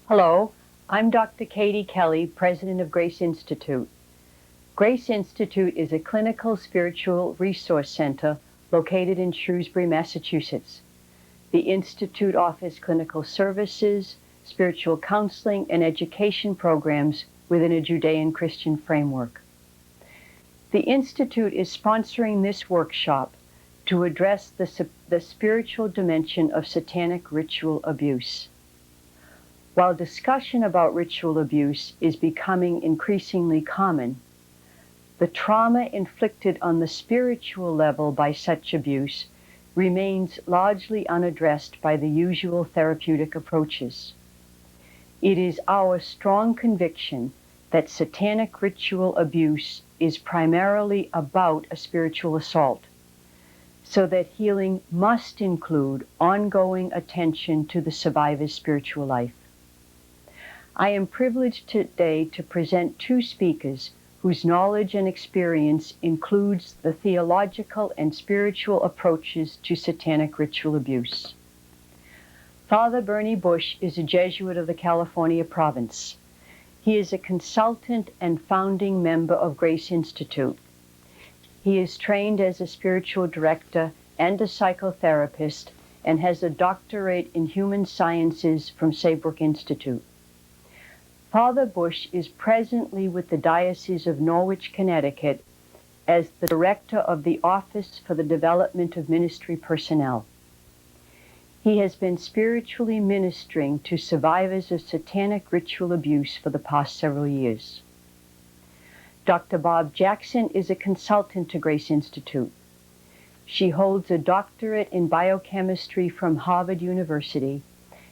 Hello, I'm Dr. Katie Kelly, President of Grace Institute. Grace Institute is a clinical spiritual resource center located in Shrewsbury, Massachusetts. The Institute offers clinical services, spiritual counseling, and education programs within a Judean Christian framework. The Institute is sponsoring this workshop to address the spiritual dimension of satanic ritual abuse. While discussion about ritual abuse is becoming increasingly common, the trauma inflicted on the spiritual level by such abuse remains largely unaddressed by the usual therapeutic approaches. It is our strong conviction that satanic ritual abuse is primarily about a spiritual assault, so that healing must include ongoing attention to the survivor's spiritual life. I am privileged today to present two speakers whose knowledge and experience includes the theological and spiritual approaches to satanic ritual abuse. Father Bernie Bush is a Jesuit of the California province. He is a consultant and founding member of Grace Institute. He is trained as a spiritual director and a psychotherapist and has a doctorate in human sciences from Saybrook Institute. Father Bush is presently with the Diocese of Norwich, Connecticut, as the director of the Office for the Development of Ministry Personnel. He has been spiritually ministering to survivors of satanic ritual abuse for the past several years. Dr. Bob Jackson is a consultant to Grace Institute. She holds a doctorate in biochemistry from Harvard University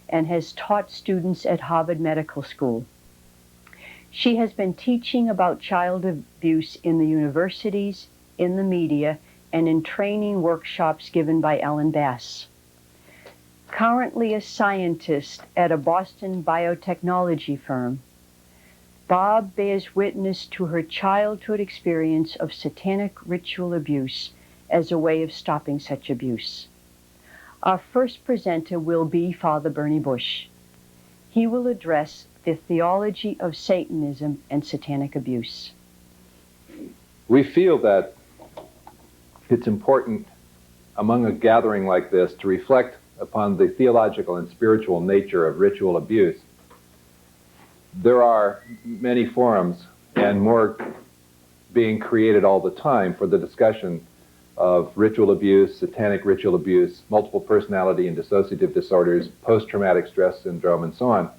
and has taught students at Harvard Medical School. She has been teaching about child abuse in the universities, in the media, and in training workshops given by Ellen Bass. Currently a scientist at a Boston biotechnology firm, Bob bears witness to her childhood experience of satanic ritual abuse as a way of stopping such abuse. Our first presenter will be Father Bernie Bush. He will address the theology of Satanism and satanic abuse. We feel that it's important among a gathering like this to reflect upon the theological and spiritual nature of ritual abuse. There are many forums and more being created all the time for the discussion of ritual abuse, satanic ritual abuse, multiple personality and dissociative disorders, post-traumatic stress syndrome, and so on,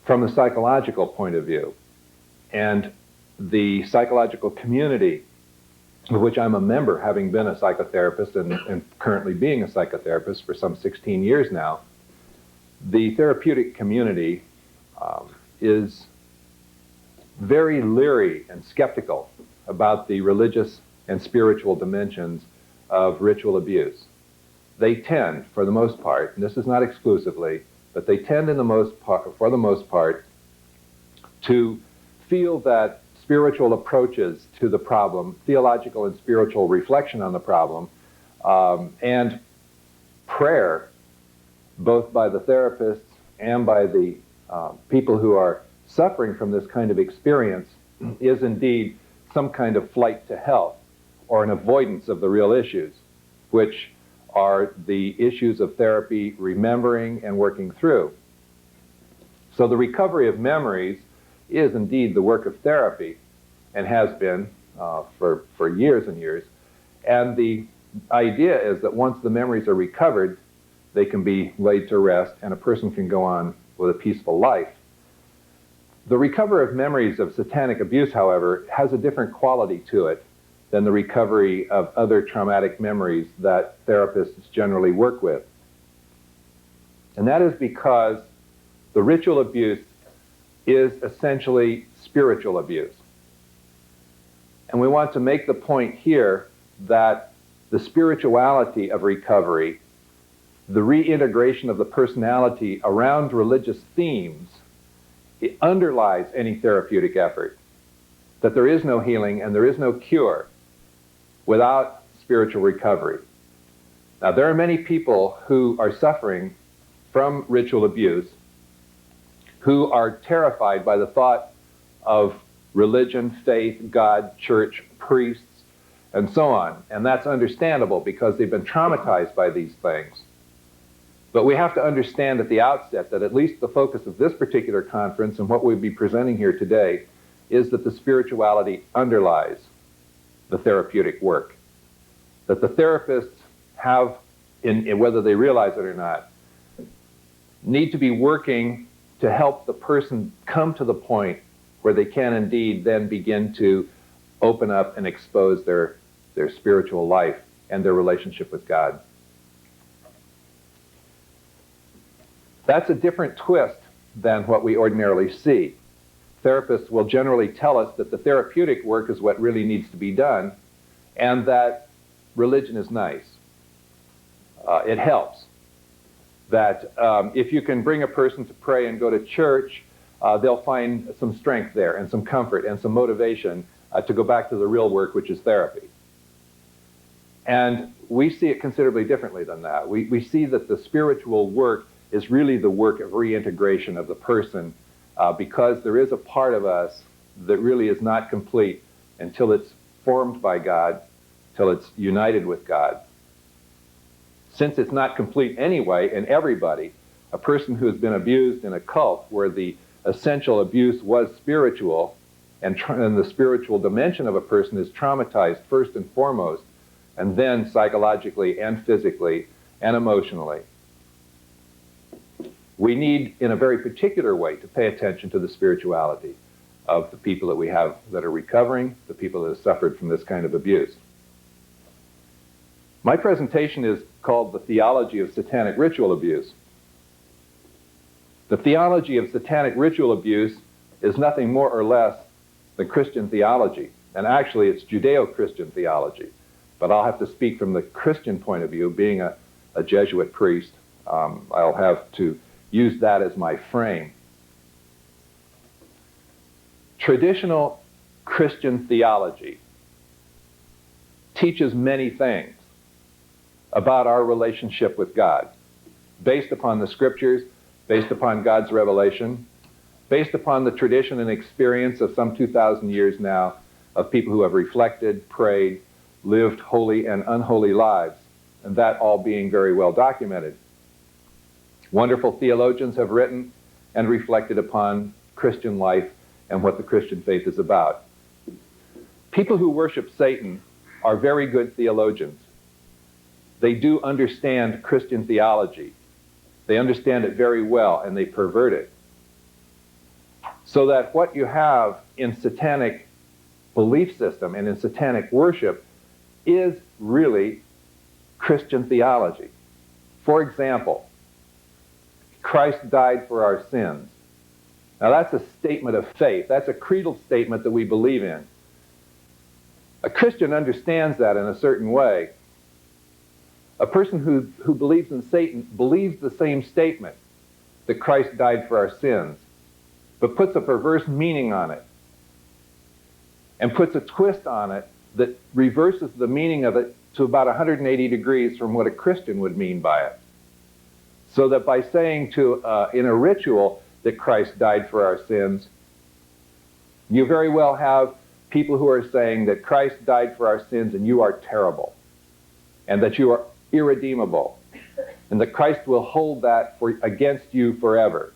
from the psychological point of view. And the psychological community, of which I'm a member, having been a psychotherapist and currently being a psychotherapist for some 16 years now, the therapeutic community is very leery and skeptical about the religious and spiritual dimensions of ritual abuse. They tend, for the most part, and this is not exclusively, but they tend for the most part to feel that spiritual approaches to the problem, theological and spiritual reflection on the problem, and prayer, both by the therapists and by the people who are suffering from this kind of experience, is indeed some kind of flight to health or an avoidance of the real issues, which are the issues of therapy remembering and working through. So the recovery of memories is indeed the work of therapy, and has been for years and years. And the idea is that once the memories are recovered, they can be laid to rest and a person can go on with a peaceful life. The recovery of memories of satanic abuse, however, has a different quality to it than the recovery of other traumatic memories that therapists generally work with. And that is because the ritual abuse is essentially spiritual abuse. And we want to make the point here that the spirituality of recovery, the reintegration of the personality around religious themes, it underlies any therapeutic effort, that there is no healing and there is no cure without spiritual recovery. Now, there are many people who are suffering from ritual abuse who are terrified by the thought of religion, faith, God, church, priests, and so on. And that's understandable because they've been traumatized by these things. But we have to understand at the outset that at least the focus of this particular conference and what we'll be presenting here today is that the spirituality underlies the therapeutic work. That the therapists have, in whether they realize it or not, need to be working to help the person come to the point where they can indeed then begin to open up and expose their spiritual life and their relationship with God. That's a different twist than what we ordinarily see. Therapists will generally tell us that the therapeutic work is what really needs to be done, and that religion is nice. It helps. That if you can bring a person to pray and go to church, they'll find some strength there and some comfort and some motivation to go back to the real work, which is therapy. And we see it considerably differently than that. We see that the spiritual work is really the work of reintegration of the person, because there is a part of us that really is not complete until it's formed by God, till it's united with God. Since it's not complete anyway in everybody, a person who has been abused in a cult where the essential abuse was spiritual, and the spiritual dimension of a person is traumatized first and foremost, and then psychologically and physically and emotionally. We need, in a very particular way, to pay attention to the spirituality of the people that we have that are recovering, the people that have suffered from this kind of abuse. My presentation is called The Theology of Satanic Ritual Abuse. The theology of satanic ritual abuse is nothing more or less than Christian theology. And actually, it's Judeo-Christian theology. But I'll have to speak from the Christian point of view. Being a Jesuit priest, I'll have to use that as my frame. Traditional Christian theology teaches many things about our relationship with God, based upon the scriptures, based upon God's revelation, based upon the tradition and experience of some 2,000 years now of people who have reflected, prayed, lived holy and unholy lives, and that all being very well documented. Wonderful theologians have written and reflected upon Christian life and what the Christian faith is about. People who worship Satan are very good theologians. They do understand Christian theology. They understand it very well, and they pervert it. So that what you have in satanic belief system and in satanic worship is really Christian theology. For example, Christ died for our sins. Now that's a statement of faith. That's a creedal statement that we believe in. A Christian understands that in a certain way. A person who believes in Satan believes the same statement, that Christ died for our sins, but puts a perverse meaning on it and puts a twist on it that reverses the meaning of it to about 180 degrees from what a Christian would mean by it. So that by saying in a ritual that Christ died for our sins, you very well have people who are saying that Christ died for our sins and you are terrible, and that you are irredeemable, and that Christ will hold that against you forever.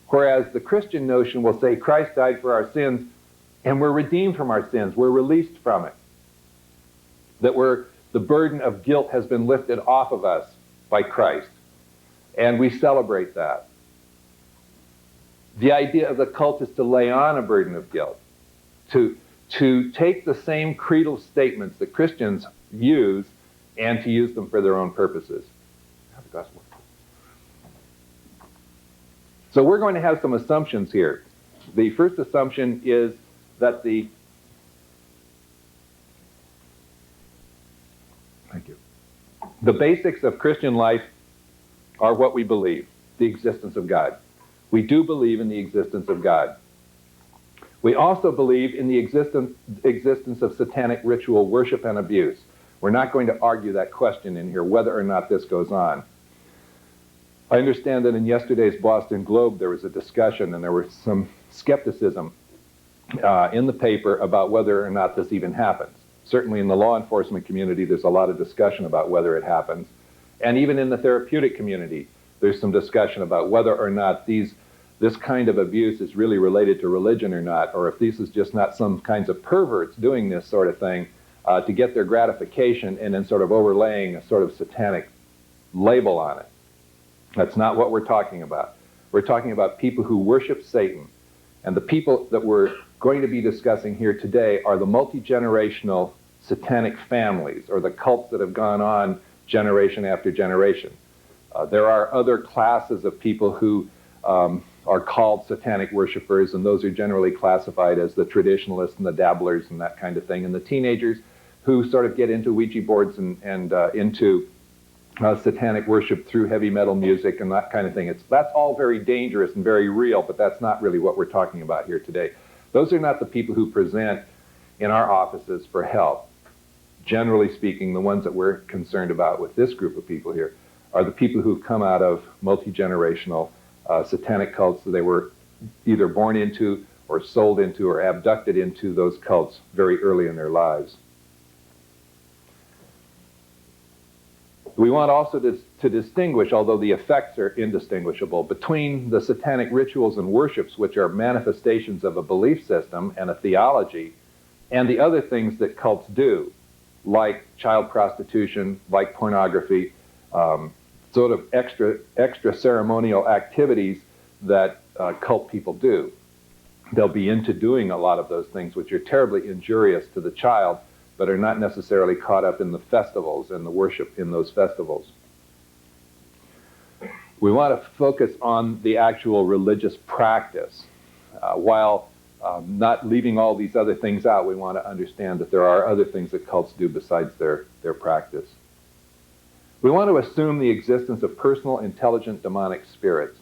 Whereas the Christian notion will say Christ died for our sins and we're redeemed from our sins, we're released from it, that the burden of guilt has been lifted off of us by Christ, and we celebrate that. The idea of the cult is to lay on a burden of guilt, to take the same creedal statements that Christians use and to use them for their own purposes. So we're going to have some assumptions here. The first assumption is that the basics of Christian life are what we believe, the existence of God. We do believe in the existence of God. We also believe in the existence of satanic ritual worship and abuse. We're not going to argue that question in here, whether or not this goes on. I understand that in yesterday's Boston Globe there was a discussion and there was some skepticism in the paper about whether or not this even happens. Certainly in the law enforcement community there's a lot of discussion about whether it happens. And even in the therapeutic community there's some discussion about whether or not this kind of abuse is really related to religion or not, or if this is just not some kinds of perverts doing this sort of thing to get their gratification and then sort of overlaying a sort of satanic label on it. That's not what we're talking about. We're talking about people who worship Satan. And the people that we're going to be discussing here today are the multi-generational satanic families, or the cults that have gone on generation after generation. There are other classes of people who are called satanic worshipers, and those are generally classified as the traditionalists and the dabblers and that kind of thing, and the teenagers who sort of get into Ouija boards and into satanic worship through heavy metal music and that kind of thing. That's all very dangerous and very real, but that's not really what we're talking about here today. Those are not the people who present in our offices for help. Generally speaking, the ones that we're concerned about with this group of people here are the people who come out of multi-generational satanic cults that they were either born into or sold into or abducted into those cults very early in their lives. We want also to distinguish, although the effects are indistinguishable, between the satanic rituals and worships, which are manifestations of a belief system and a theology, and the other things that cults do, like child prostitution, like pornography, sort of extra ceremonial activities that cult people do. They'll be into doing a lot of those things which are terribly injurious to the child, but are not necessarily caught up in the festivals and the worship in those festivals. We want to focus on the actual religious practice. While not leaving all these other things out, we want to understand that there are other things that cults do besides their practice. We want to assume the existence of personal, intelligent, demonic spirits.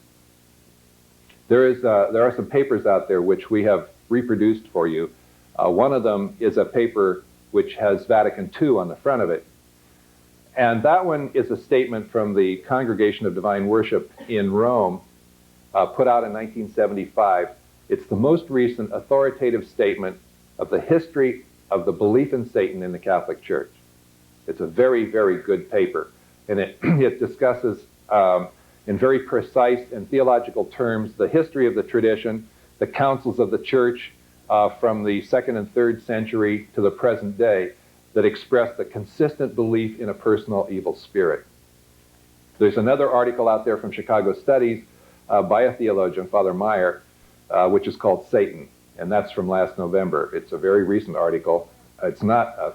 There are some papers out there which we have reproduced for you. One of them is a paper which has Vatican II on the front of it. And that one is a statement from the Congregation of Divine Worship in Rome, put out in 1975. It's the most recent authoritative statement of the history of the belief in Satan in the Catholic Church. It's a very, very good paper. And it discusses in very precise and theological terms the history of the tradition, the councils of the Church, from the 2nd and 3rd century to the present day, that express the consistent belief in a personal evil spirit. There's another article out there from Chicago Studies by a theologian, Father Meyer, which is called Satan, and that's from last November. It's a very recent article. It's not a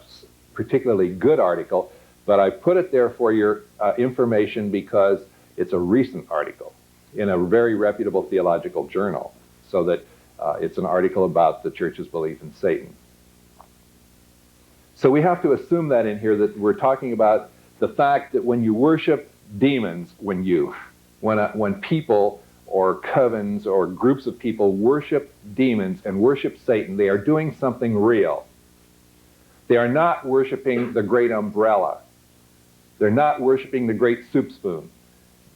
particularly good article, but I put it there for your information because it's a recent article in a very reputable theological journal, so that it's an article about the Church's belief in Satan. So we have to assume that in here, that we're talking about the fact that when you worship demons, when people or covens or groups of people worship demons and worship Satan, they are doing something real. They are not worshiping the great umbrella. They're not worshiping the great soup spoon.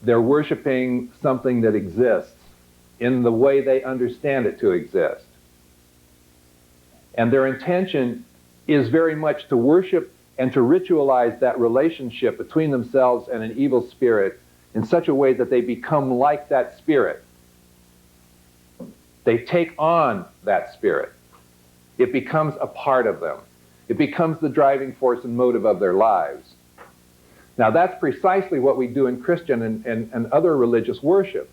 They're worshiping something that exists in the way they understand it to exist. And their intention is very much to worship and to ritualize that relationship between themselves and an evil spirit in such a way that they become like that spirit. They take on that spirit. It becomes a part of them. It becomes the driving force and motive of their lives. Now that's precisely what we do in Christian and other religious worship.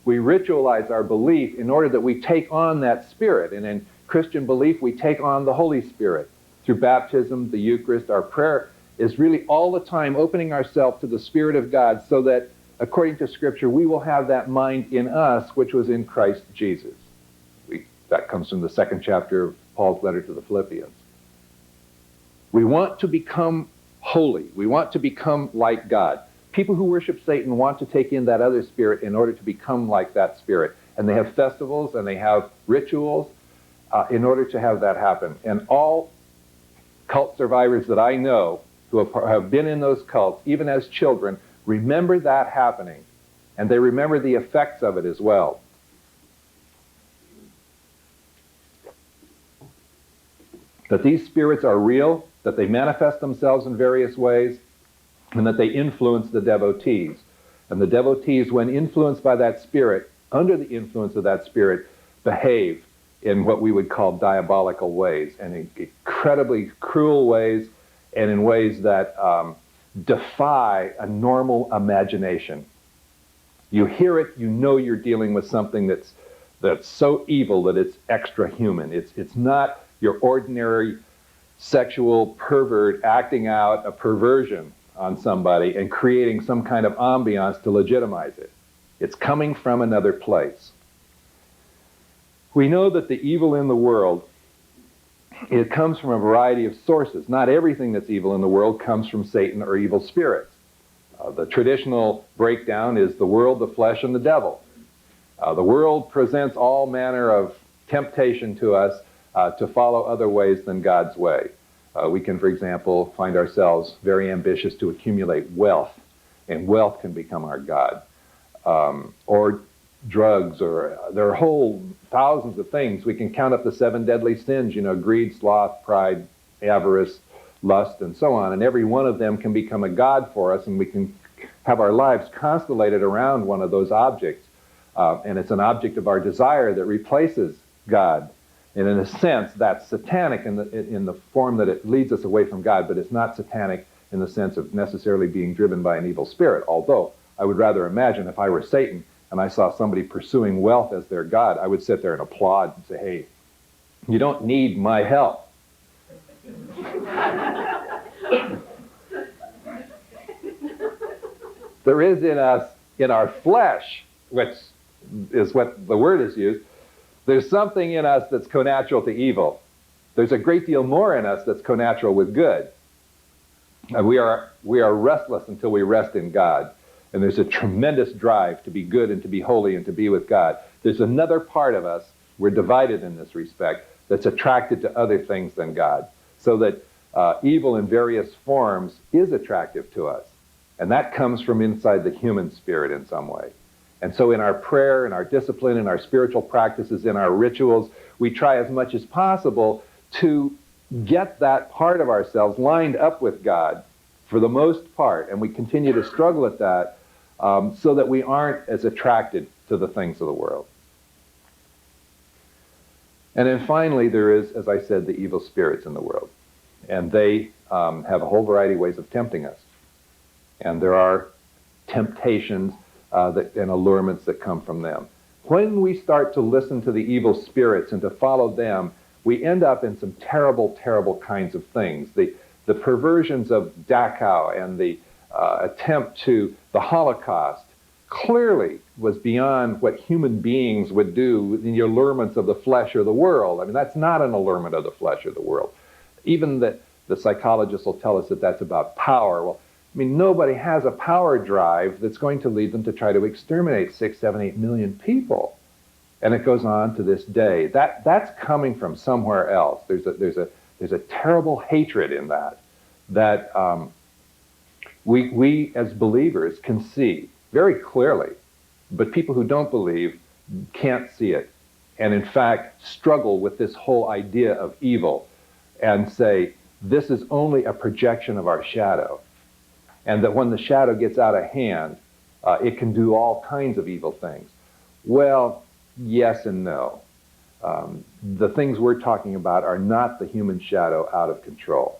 We ritualize our belief in order that we take on that spirit. And in Christian belief, we take on the Holy Spirit. Through baptism, the Eucharist, our prayer is really all the time opening ourselves to the Spirit of God, so that, according to Scripture, we will have that mind in us which was in Christ Jesus. That comes from the 2nd chapter of Paul's letter to the Philippians. We want to become holy. We want to become like God. People who worship Satan want to take in that other spirit in order to become like that spirit. and they have festivals, and they have rituals in order to have that happen. And all cult survivors that I know who have been in those cults, even as children, remember that happening. And they remember the effects of it as well. That these spirits are real, that they manifest themselves in various ways, and that they influence the devotees. And the devotees, when influenced by that spirit, under the influence of that spirit, behave in what we would call diabolical ways, and in incredibly cruel ways, and in ways that defy a normal imagination. You hear it, you know you're dealing with something that's so evil that it's extra human. It's not your ordinary sexual pervert acting out a perversion on somebody and creating some kind of ambiance to legitimize it. It's coming from another place. We know that the evil in the world, it comes from a variety of sources. Not everything that's evil in the world comes from Satan or evil spirits. The traditional breakdown is the world, the flesh, and the devil. The world presents all manner of temptation to us to follow other ways than God's way. We can, for example, find ourselves very ambitious to accumulate wealth, and wealth can become our God. Or drugs, or there are whole thousands of things. We can count up the 7 deadly sins, greed, sloth, pride, avarice, lust, and so on. And every one of them can become a god for us, and we can have our lives constellated around one of those objects. And it's an object of our desire that replaces God. And in a sense, that's satanic in the form that it leads us away from God, but it's not satanic in the sense of necessarily being driven by an evil spirit. Although, I would rather imagine if I were Satan and I saw somebody pursuing wealth as their God, I would sit there and applaud and say, hey, you don't need my help. There is in us, in our flesh, which is what the word is used, there's something in us that's connatural to evil. There's a great deal more in us that's connatural with good. We are restless until we rest in God. And there's a tremendous drive to be good and to be holy and to be with God. There's another part of us, we're divided in this respect, that's attracted to other things than God. So that evil in various forms is attractive to us. And that comes from inside the human spirit in some way. And so in our prayer, in our discipline, in our spiritual practices, in our rituals, we try as much as possible to get that part of ourselves lined up with God for the most part. And we continue to struggle at that so that we aren't as attracted to the things of the world. And then finally, there is, as I said, the evil spirits in the world. And they have a whole variety of ways of tempting us. And there are temptations and allurements that come from them. When we start to listen to the evil spirits and to follow them, we end up in some terrible, terrible kinds of things. The perversions of Dachau and the attempt to the Holocaust clearly was beyond what human beings would do in the allurements of the flesh or the world. I mean, that's not an allurement of the flesh or the world. Even the psychologists will tell us that that's about power. Well, I mean, nobody has a power drive that's going to lead them to try to exterminate 6, 7, 8 million people. And it goes on to this day. That's coming from somewhere else. There's a terrible hatred in that we as believers can see very clearly, but people who don't believe can't see it, and in fact struggle with this whole idea of evil and say, this is only a projection of our shadow. And that when the shadow gets out of hand, it can do all kinds of evil things. Well, yes and no. The things we're talking about are not the human shadow out of control.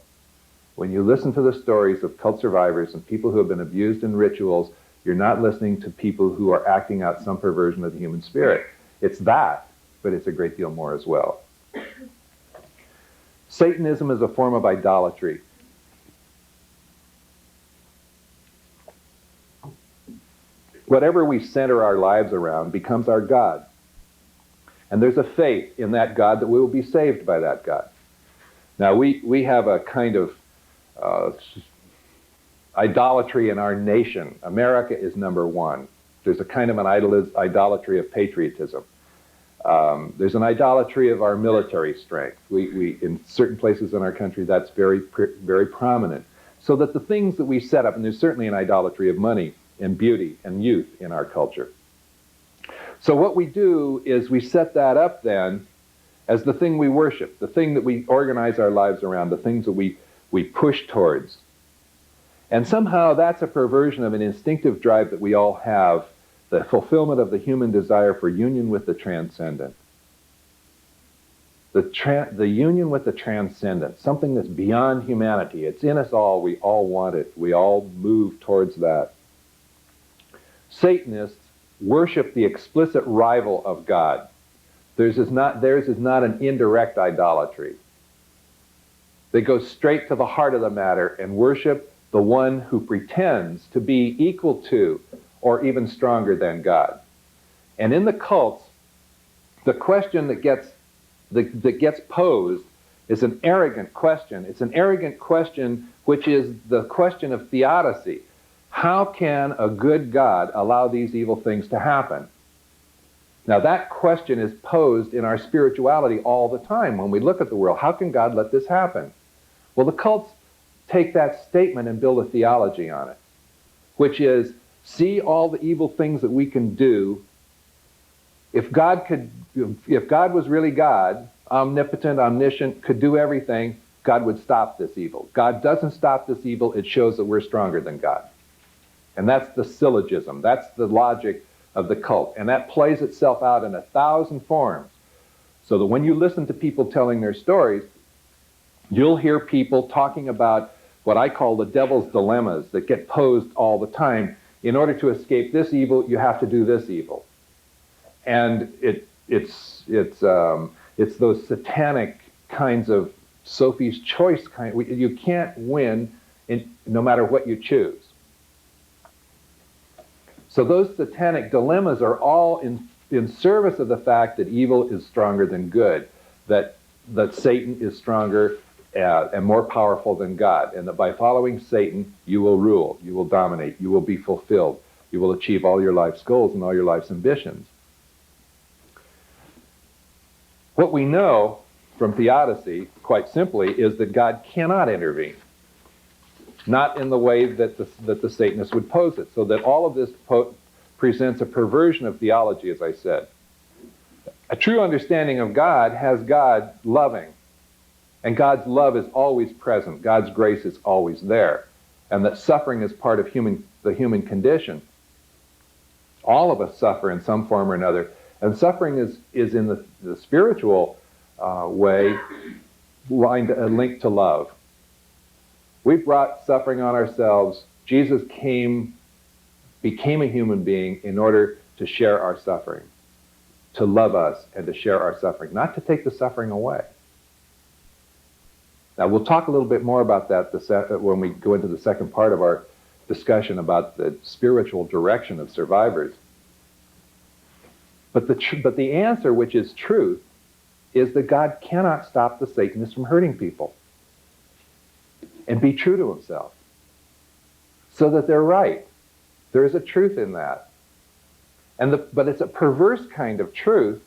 When you listen to the stories of cult survivors and people who have been abused in rituals, you're not listening to people who are acting out some perversion of the human spirit. It's that, but it's a great deal more as well. Satanism is a form of idolatry. Whatever we center our lives around becomes our God. And there's a faith in that God that we will be saved by that God. Now, we have a kind of idolatry in our nation. America is number one. There's a kind of an idolatry of patriotism. There's an idolatry of our military strength. We in certain places in our country, that's very prominent. So that the things that we set up, and there's certainly an idolatry of money and beauty and youth in our culture. So what we do is we set that up then as the thing we worship, the thing that we organize our lives around, the things that we push towards. And somehow that's a perversion of an instinctive drive that we all have, the fulfillment of the human desire for union with the transcendent. The union with the transcendent, something that's beyond humanity. It's in us all. We all want it. We all move towards that. Satanists worship the explicit rival of God. Theirs is not an indirect idolatry. They go straight to the heart of the matter and worship the one who pretends to be equal to or even stronger than God. And in the cults, the question that gets posed is an arrogant question. It's an arrogant question which is the question of theodicy. How can a good God allow these evil things to happen? Now that question is posed in our spirituality all the time when we look at the world. How can God let this happen? Well, the cults take that statement and build a theology on it, which is, see all the evil things that we can do. If God was really God, omnipotent, omniscient, could do everything, God would stop this evil. God doesn't stop this evil. It shows that we're stronger than God. And that's the syllogism. That's the logic of the cult. And that plays itself out in 1,000 forms. So that when you listen to people telling their stories, you'll hear people talking about what I call the devil's dilemmas that get posed all the time. In order to escape this evil, you have to do this evil. And it's those satanic kinds of Sophie's choice kind. You can't win no matter what you choose. So those satanic dilemmas are all in service of the fact that evil is stronger than good, that Satan is stronger and more powerful than God, and that by following Satan, you will rule, you will dominate, you will be fulfilled, you will achieve all your life's goals and all your life's ambitions. What we know from theodicy, quite simply, is that God cannot intervene. Not in the way that the Satanists would pose it. So that all of this presents a perversion of theology, as I said. A true understanding of God has God loving. And God's love is always present. God's grace is always there. And that suffering is part of the human condition. All of us suffer in some form or another. And suffering is in the spiritual way linked to love. We brought suffering on ourselves. Jesus became a human being in order to share our suffering, to love us and to share our suffering, not to take the suffering away. Now, we'll talk a little bit more about that when we go into the second part of our discussion about the spiritual direction of survivors. But the answer, which is truth, is that God cannot stop the Satanists from hurting people and be true to himself, so that they're right. There is a truth in that. But it's a perverse kind of truth,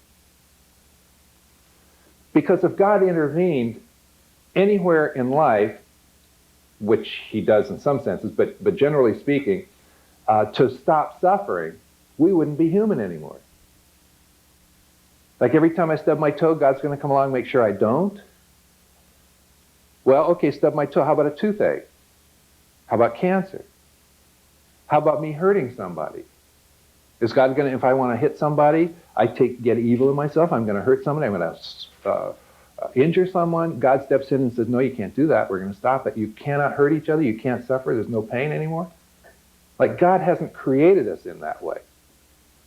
because if God intervened anywhere in life, which he does in some senses, but generally speaking, to stop suffering, we wouldn't be human anymore. Like every time I stub my toe, God's going to come along and make sure I don't? Well, okay, stub my toe. How about a toothache? How about cancer? How about me hurting somebody? Is God going to, if I want to hit somebody, get evil in myself, I'm going to hurt somebody, I'm going to injure someone, God steps in and says, no, you can't do that. We're going to stop it. You cannot hurt each other. You can't suffer. There's no pain anymore. Like, God hasn't created us in that way.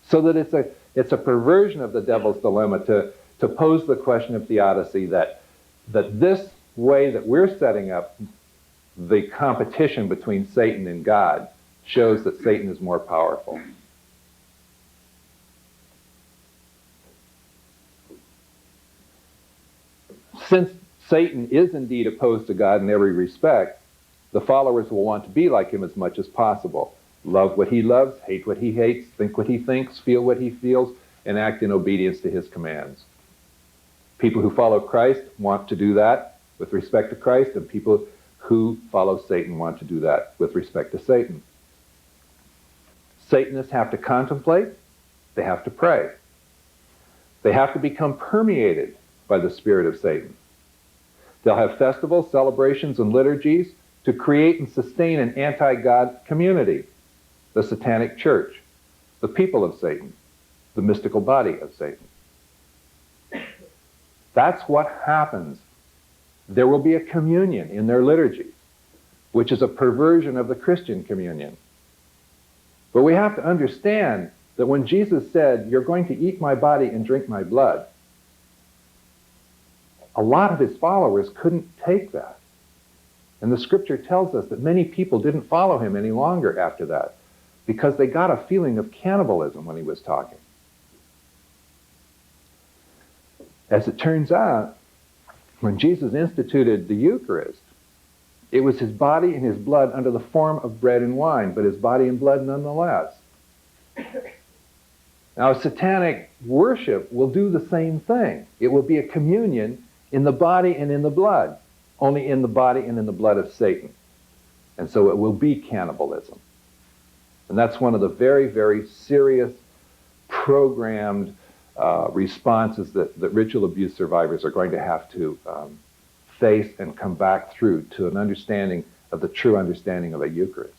So that it's a perversion of the devil's dilemma to pose the question of theodicy that this way that we're setting up the competition between Satan and God shows that Satan is more powerful. Since Satan is indeed opposed to God in every respect, the followers will want to be like him as much as possible. Love what he loves, hate what he hates, think what he thinks, feel what he feels, and act in obedience to his commands. People who follow Christ want to do that with respect to Christ, and people who follow Satan want to do that with respect to Satan. Satanists have to contemplate, they have to pray. They have to become permeated by the spirit of Satan. They'll have festivals, celebrations, and liturgies to create and sustain an anti-God community, the Satanic Church, the people of Satan, the mystical body of Satan. That's what happens. There will be a communion in their liturgies, which is a perversion of the Christian communion. But we have to understand that when Jesus said, "You're going to eat my body and drink my blood," a lot of his followers couldn't take that. And the scripture tells us that many people didn't follow him any longer after that because they got a feeling of cannibalism when he was talking. As it turns out, when Jesus instituted the Eucharist, it was his body and his blood under the form of bread and wine, but his body and blood nonetheless. Now, satanic worship will do the same thing. It will be a communion in the body and in the blood, only in the body and in the blood of Satan. And so it will be cannibalism. And that's one of the very, very serious, programmed responses that ritual abuse survivors are going to have to face and come back through to an understanding of the true understanding of a Eucharist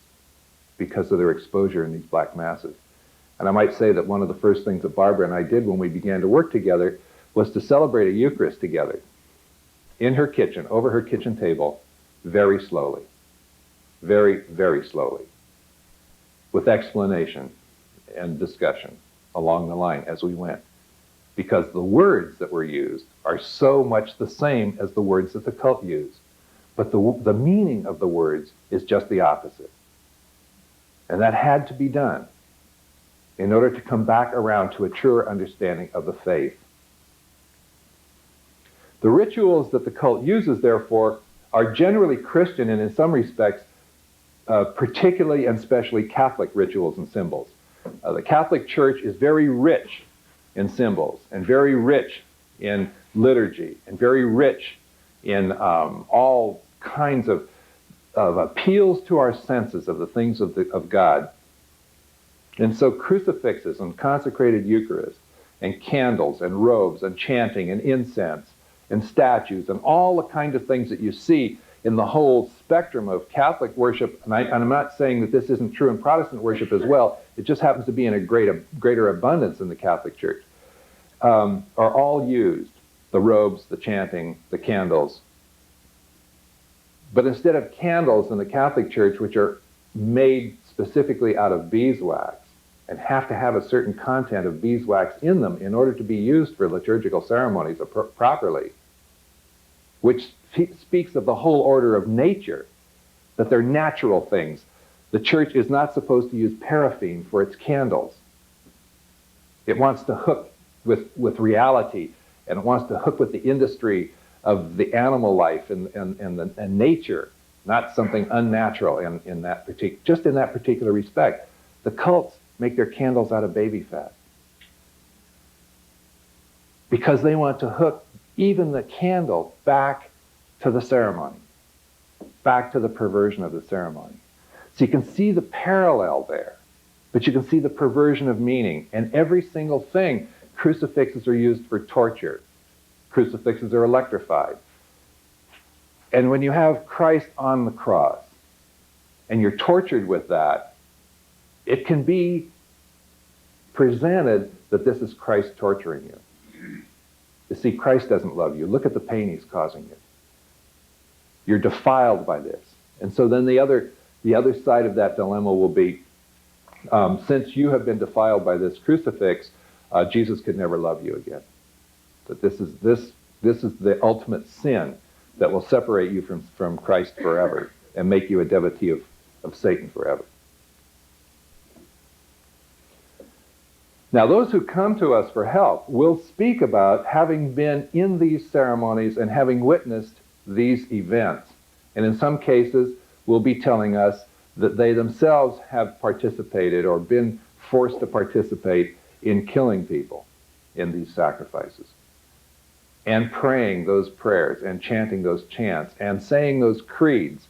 because of their exposure in these black masses. And I might say that one of the first things that Barbara and I did when we began to work together was to celebrate a Eucharist together in her kitchen, over her kitchen table, very slowly, very, very slowly, with explanation and discussion along the line as we went. Because the words that were used are so much the same as the words that the cult used. But the meaning of the words is just the opposite. And that had to be done in order to come back around to a truer understanding of the faith. The rituals that the cult uses, therefore, are generally Christian and in some respects, particularly and especially Catholic rituals and symbols. The Catholic Church is very rich in symbols and very rich in liturgy and very rich in all kinds of appeals to our senses of the things of God. And so crucifixes and consecrated Eucharist and candles and robes and chanting and incense and statues and all the kind of things that you see in the whole spectrum of Catholic worship, and I'm not saying that this isn't true in Protestant worship as well, it just happens to be in a greater abundance in the Catholic Church, are all used, the robes, the chanting, the candles. But instead of candles in the Catholic Church, which are made specifically out of beeswax, and have to have a certain content of beeswax in them in order to be used for liturgical ceremonies properly, which speaks of the whole order of nature, that they're natural things. The church is not supposed to use paraffin for its candles. It wants to hook with reality, and it wants to hook with the industry of the animal life and nature, not something unnatural in that particular respect. The cults make their candles out of baby fat because they want to hook even the candle back to the ceremony, back to the perversion of the ceremony. So you can see the parallel there, but you can see the perversion of meaning. And every single thing, crucifixes are used for torture. Crucifixes are electrified. And when you have Christ on the cross, and you're tortured with that, it can be presented that this is Christ torturing you. You see, Christ doesn't love you. Look at the pain he's causing you. You're defiled by this. And so then the other side of that dilemma will be, since you have been defiled by this crucifix, Jesus could never love you again. That this is the ultimate sin that will separate you from Christ forever and make you a devotee of Satan forever. Now, those who come to us for help will speak about having been in these ceremonies and having witnessed these events. And in some cases, will be telling us that they themselves have participated or been forced to participate in killing people. in these sacrifices, and praying those prayers, and chanting those chants, and saying those creeds.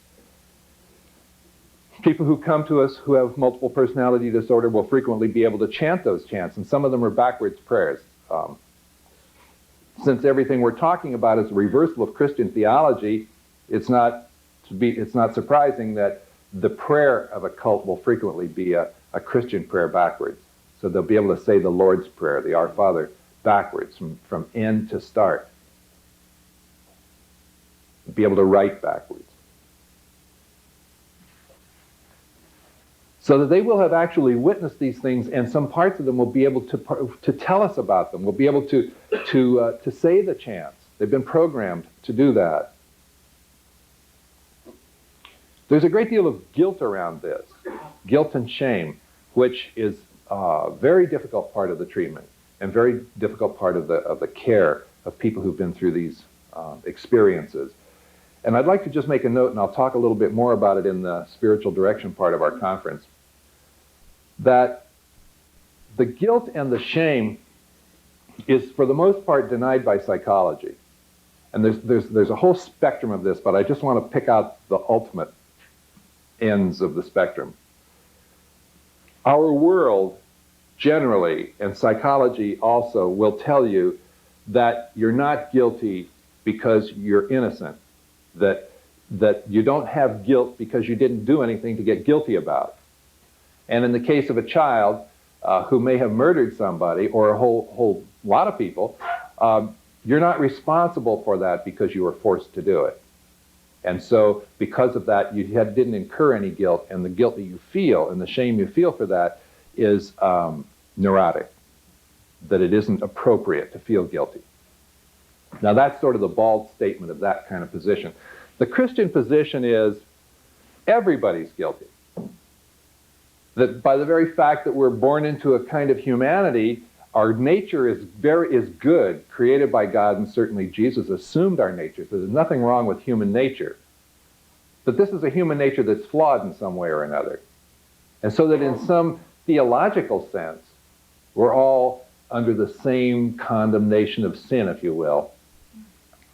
People who come to us who have multiple personality disorder will frequently be able to chant those chants, and some of them are backwards prayers. Since everything we're talking about is a reversal of Christian theology, it's not surprising that the prayer of a cult will frequently be a Christian prayer backwards. So they'll be able to say the Lord's Prayer, the Our Father, backwards, from end to start. Be able to write backwards. So that they will have actually witnessed these things, and some parts of them will be able to tell us about them. We'll be able to say the chants. They've been programmed to do that. There's a great deal of guilt around this, guilt and shame, which is a very difficult part of the treatment and very difficult part of the care of people who've been through these experiences. And I'd like to just make a note, and I'll talk a little bit more about it in the spiritual direction part of our conference, that the guilt and the shame is, for the most part, denied by psychology. And there's a whole spectrum of this, but I just want to pick out the ultimate ends of the spectrum. Our world, generally, and psychology also, will tell you that you're not guilty because you're innocent, that you don't have guilt because you didn't do anything to get guilty about. And in the case of a child who may have murdered somebody, or a whole lot of people, you're not responsible for that because you were forced to do it. And so because of that, you didn't incur any guilt, and the guilt that you feel and the shame you feel for that is neurotic, that it isn't appropriate to feel guilty. Now that's sort of the bald statement of that kind of position. The Christian position is everybody's guilty. That by the very fact that we're born into a kind of humanity, our nature is good, created by God, and certainly Jesus assumed our nature, so there's nothing wrong with human nature. But this is a human nature that's flawed in some way or another. And so that in some theological sense, we're all under the same condemnation of sin, if you will.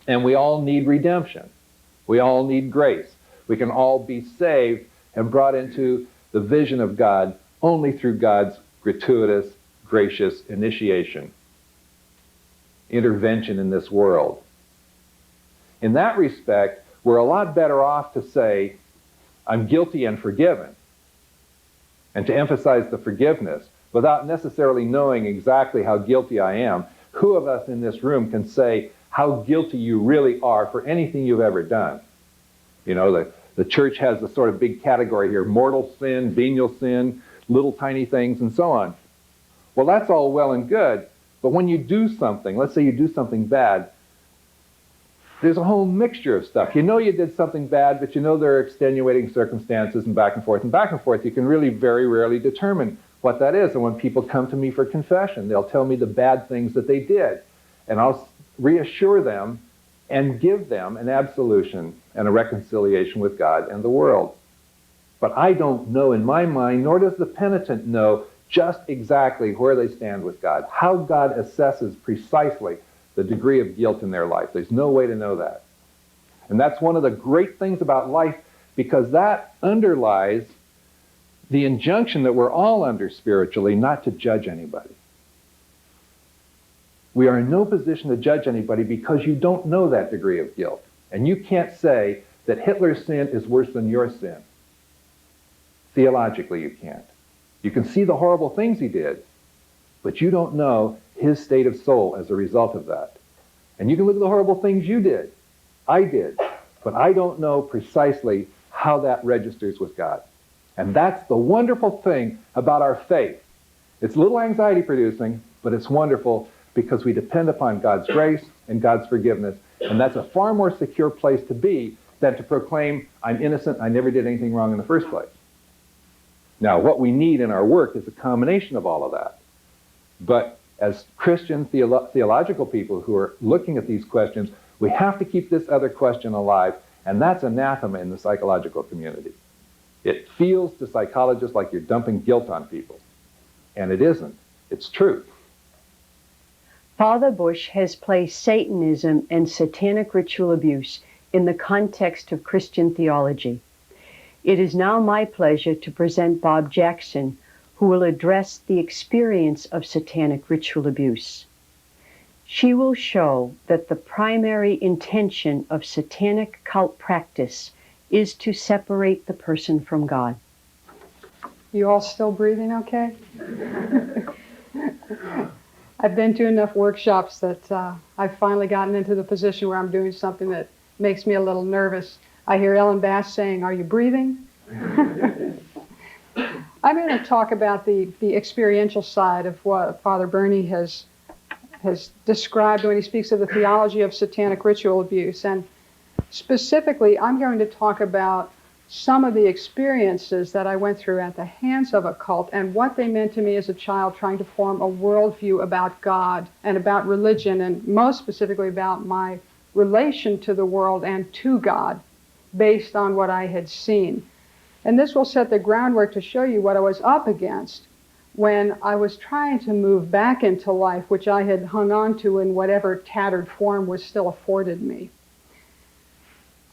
And we all need redemption. We all need grace. We can all be saved and brought into the vision of God only through God's gratuitous, gracious initiation, intervention in this world. In that respect, we're a lot better off to say, I'm guilty and forgiven, and to emphasize the forgiveness without necessarily knowing exactly how guilty I am. Who of us in this room can say how guilty you really are for anything you've ever done? You know, the church has a sort of big category here: mortal sin, venial sin, little tiny things, and so on. Well, that's all well and good, but when you do something, let's say you do something bad, there's a whole mixture of stuff. You know you did something bad, but you know there are extenuating circumstances, and back and forth and back and forth. You can really very rarely determine what that is. And when people come to me for confession, they'll tell me the bad things that they did, and I'll reassure them and give them an absolution and a reconciliation with God and the world. But I don't know in my mind, nor does the penitent know, just exactly where they stand with God, how God assesses precisely the degree of guilt in their life. There's no way to know that. And that's one of the great things about life, because that underlies the injunction that we're all under spiritually, not to judge anybody. We are in no position to judge anybody because you don't know that degree of guilt. And you can't say that Hitler's sin is worse than your sin. Theologically, you can't. You can see the horrible things he did, but you don't know his state of soul as a result of that. And you can look at the horrible things you did. I did. But I don't know precisely how that registers with God. And that's the wonderful thing about our faith. It's a little anxiety-producing, but it's wonderful because we depend upon God's grace and God's forgiveness. And that's a far more secure place to be than to proclaim, I'm innocent, I never did anything wrong in the first place. Now, what we need in our work is a combination of all of that. But as Christian theological people who are looking at these questions, we have to keep this other question alive, and that's anathema in the psychological community. It feels to psychologists like you're dumping guilt on people, and it isn't. It's truth. Father Bush has placed Satanism and satanic ritual abuse in the context of Christian theology. It is now my pleasure to present Bob Jackson, who will address the experience of satanic ritual abuse. She will show that the primary intention of satanic cult practice is to separate the person from God. You all still breathing okay? I've been to enough workshops that I've finally gotten into the position where I'm doing something that makes me a little nervous. I hear Ellen Bass saying, "Are you breathing?" I'm going to talk about the experiential side of what Father Bernie has described when he speaks of the theology of satanic ritual abuse. And specifically, I'm going to talk about some of the experiences that I went through at the hands of a cult and what they meant to me as a child trying to form a worldview about God and about religion, and most specifically about my relation to the world and to God based on what I had seen. And this will set the groundwork to show you what I was up against when I was trying to move back into life, which I had hung on to in whatever tattered form was still afforded me.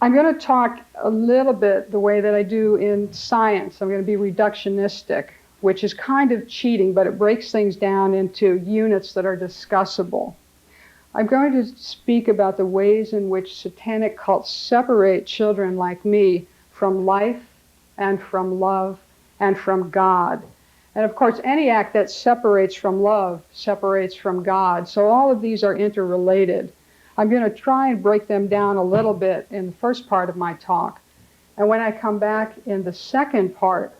I'm going to talk a little bit the way that I do in science. I'm going to be reductionistic, which is kind of cheating, but it breaks things down into units that are discussable. I'm going to speak about the ways in which satanic cults separate children like me from life and from love and from God. And of course, any act that separates from love separates from God. So all of these are interrelated. I'm going to try and break them down a little bit in the first part of my talk. And when I come back in the second part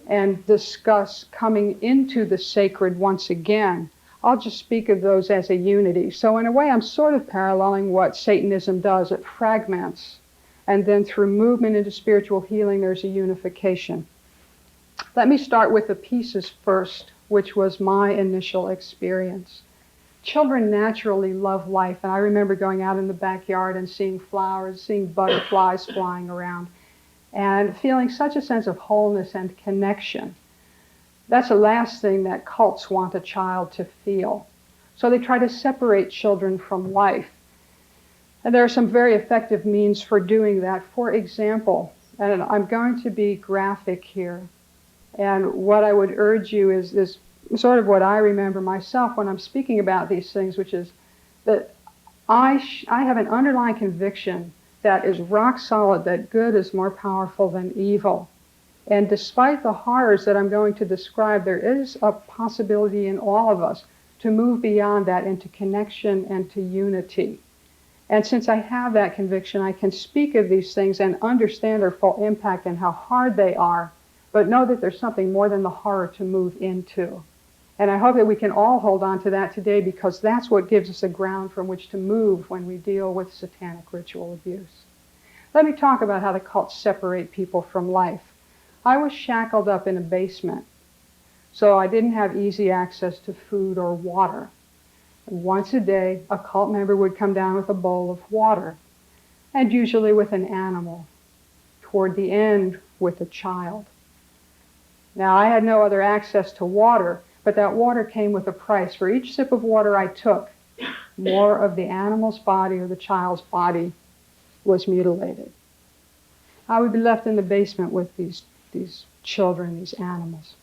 and discuss coming into the sacred once again, I'll just speak of those as a unity. So in a way, I'm sort of paralleling what Satanism does. It fragments. And then through movement into spiritual healing, there's a unification. Let me start with the pieces first, which was my initial experience. Children naturally love life, and I remember going out in the backyard and seeing flowers, seeing butterflies flying around, and feeling such a sense of wholeness and connection. That's the last thing that cults want a child to feel. So they try to separate children from life. And there are some very effective means for doing that. For example, and I'm going to be graphic here, and what I would urge you is sort of what I remember myself when I'm speaking about these things, which is that I have an underlying conviction that is rock solid, that good is more powerful than evil. And despite the horrors that I'm going to describe, there is a possibility in all of us to move beyond that into connection and to unity. And since I have that conviction, I can speak of these things and understand their full impact and how hard they are, but know that there's something more than the horror to move into. And I hope that we can all hold on to that today, because that's what gives us a ground from which to move when we deal with satanic ritual abuse. Let me talk about how the cults separate people from life. I was shackled up in a basement, so I didn't have easy access to food or water. Once a day, a cult member would come down with a bowl of water, and usually with an animal. Toward the end, with a child. Now, I had no other access to water, but that water came with a price. For each sip of water I took, more of the animal's body or the child's body was mutilated. I would be left in the basement with these children, these animals.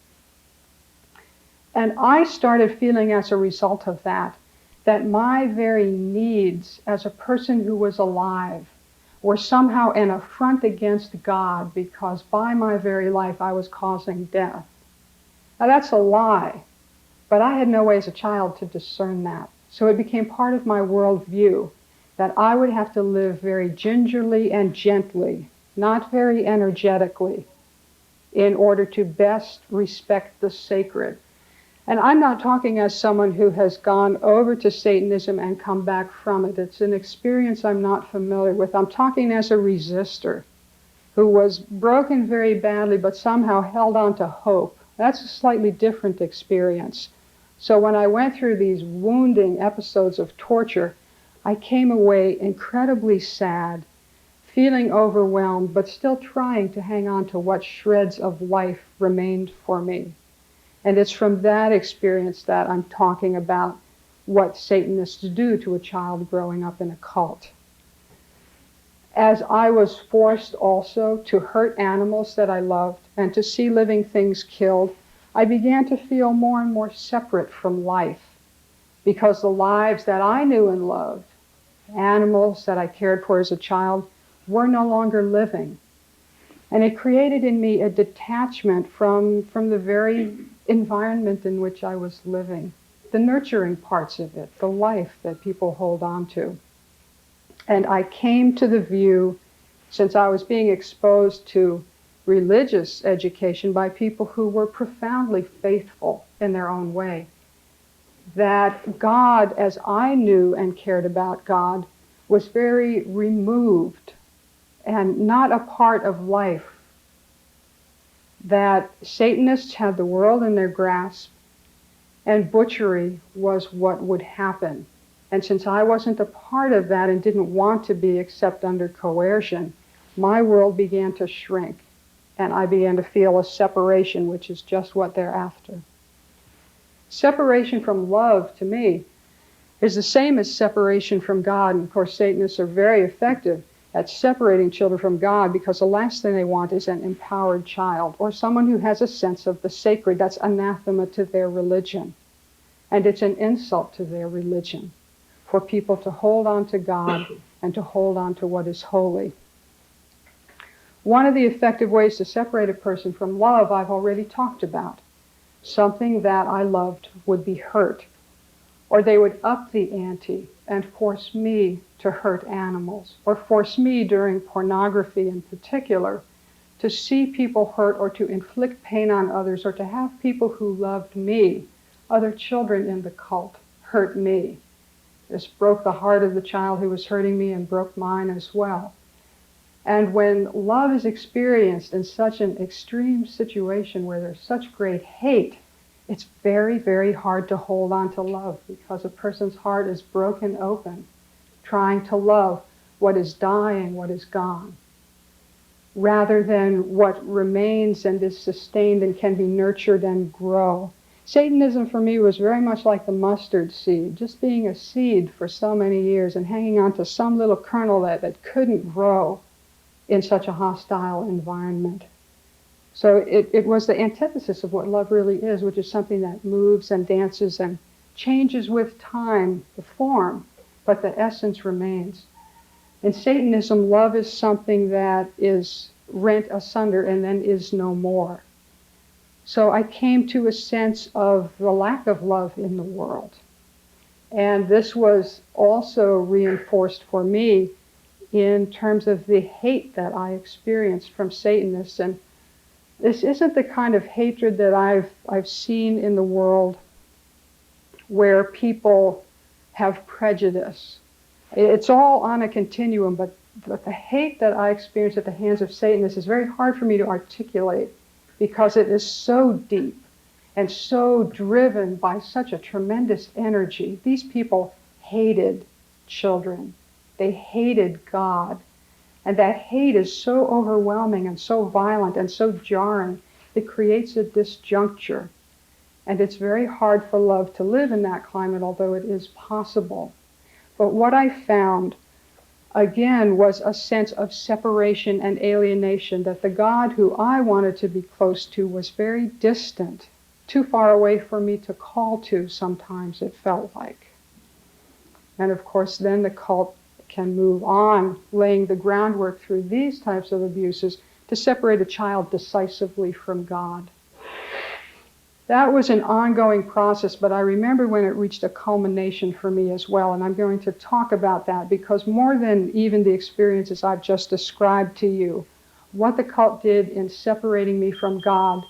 And I started feeling as a result of that my very needs as a person who was alive were somehow an affront against God, because by my very life I was causing death. Now that's a lie, but I had no way as a child to discern that. So it became part of my worldview that I would have to live very gingerly and gently, not very energetically, in order to best respect the sacred. And I'm not talking as someone who has gone over to Satanism and come back from it. It's an experience I'm not familiar with. I'm talking as a resistor who was broken very badly but somehow held on to hope. That's a slightly different experience. So when I went through these wounding episodes of torture, I came away incredibly sad, feeling overwhelmed, but still trying to hang on to what shreds of life remained for me. And it's from that experience that I'm talking about what Satanists do to a child growing up in a cult. As I was forced also to hurt animals that I loved and to see living things killed, I began to feel more and more separate from life, because the lives that I knew and loved, animals that I cared for as a child, were no longer living. And it created in me a detachment from the very environment in which I was living, the nurturing parts of it, the life that people hold on to. And I came to the view, since I was being exposed to religious education by people who were profoundly faithful in their own way, that God, as I knew and cared about God, was very removed and not a part of life. That Satanists had the world in their grasp, and butchery was what would happen. And since I wasn't a part of that and didn't want to be except under coercion, my world began to shrink, and I began to feel a separation, which is just what they're after. Separation from love, to me, is the same as separation from God. And of course, Satanists are very effective at separating children from God, because the last thing they want is an empowered child or someone who has a sense of the sacred. That's anathema to their religion. And it's an insult to their religion for people to hold on to God and to hold on to what is holy. One of the effective ways to separate a person from love I've already talked about. Something that I loved would be hurt, or they would up the ante and force me to hurt animals, or force me during pornography in particular to see people hurt or to inflict pain on others, or to have people who loved me, other children in the cult, hurt me. This broke the heart of the child who was hurting me and broke mine as well. And when love is experienced in such an extreme situation where there's such great hate, it's very, very hard to hold on to love, because a person's heart is broken open, trying to love what is dying, what is gone, rather than what remains and is sustained and can be nurtured and grow. Satanism for me was very much like the mustard seed, just being a seed for so many years and hanging on to some little kernel that couldn't grow in such a hostile environment. So it was the antithesis of what love really is, which is something that moves and dances and changes with time, the form, but the essence remains. In Satanism, love is something that is rent asunder and then is no more. So I came to a sense of the lack of love in the world. And this was also reinforced for me in terms of the hate that I experienced from Satanists. And this isn't the kind of hatred that I've seen in the world where people have prejudice. It's all on a continuum, but the hate that I experienced at the hands of Satanists is very hard for me to articulate, because it is so deep and so driven by such a tremendous energy. These people hated children. They hated God. And that hate is so overwhelming and so violent and so jarring, it creates a disjuncture. And it's very hard for love to live in that climate, although it is possible. But what I found, again, was a sense of separation and alienation, that the God who I wanted to be close to was very distant, too far away for me to call to sometimes, it felt like. And of course, then the cult can move on, laying the groundwork through these types of abuses to separate a child decisively from God. That was an ongoing process, but I remember when it reached a culmination for me as well, and I'm going to talk about that, because more than even the experiences I've just described to you, what the cult did in separating me from God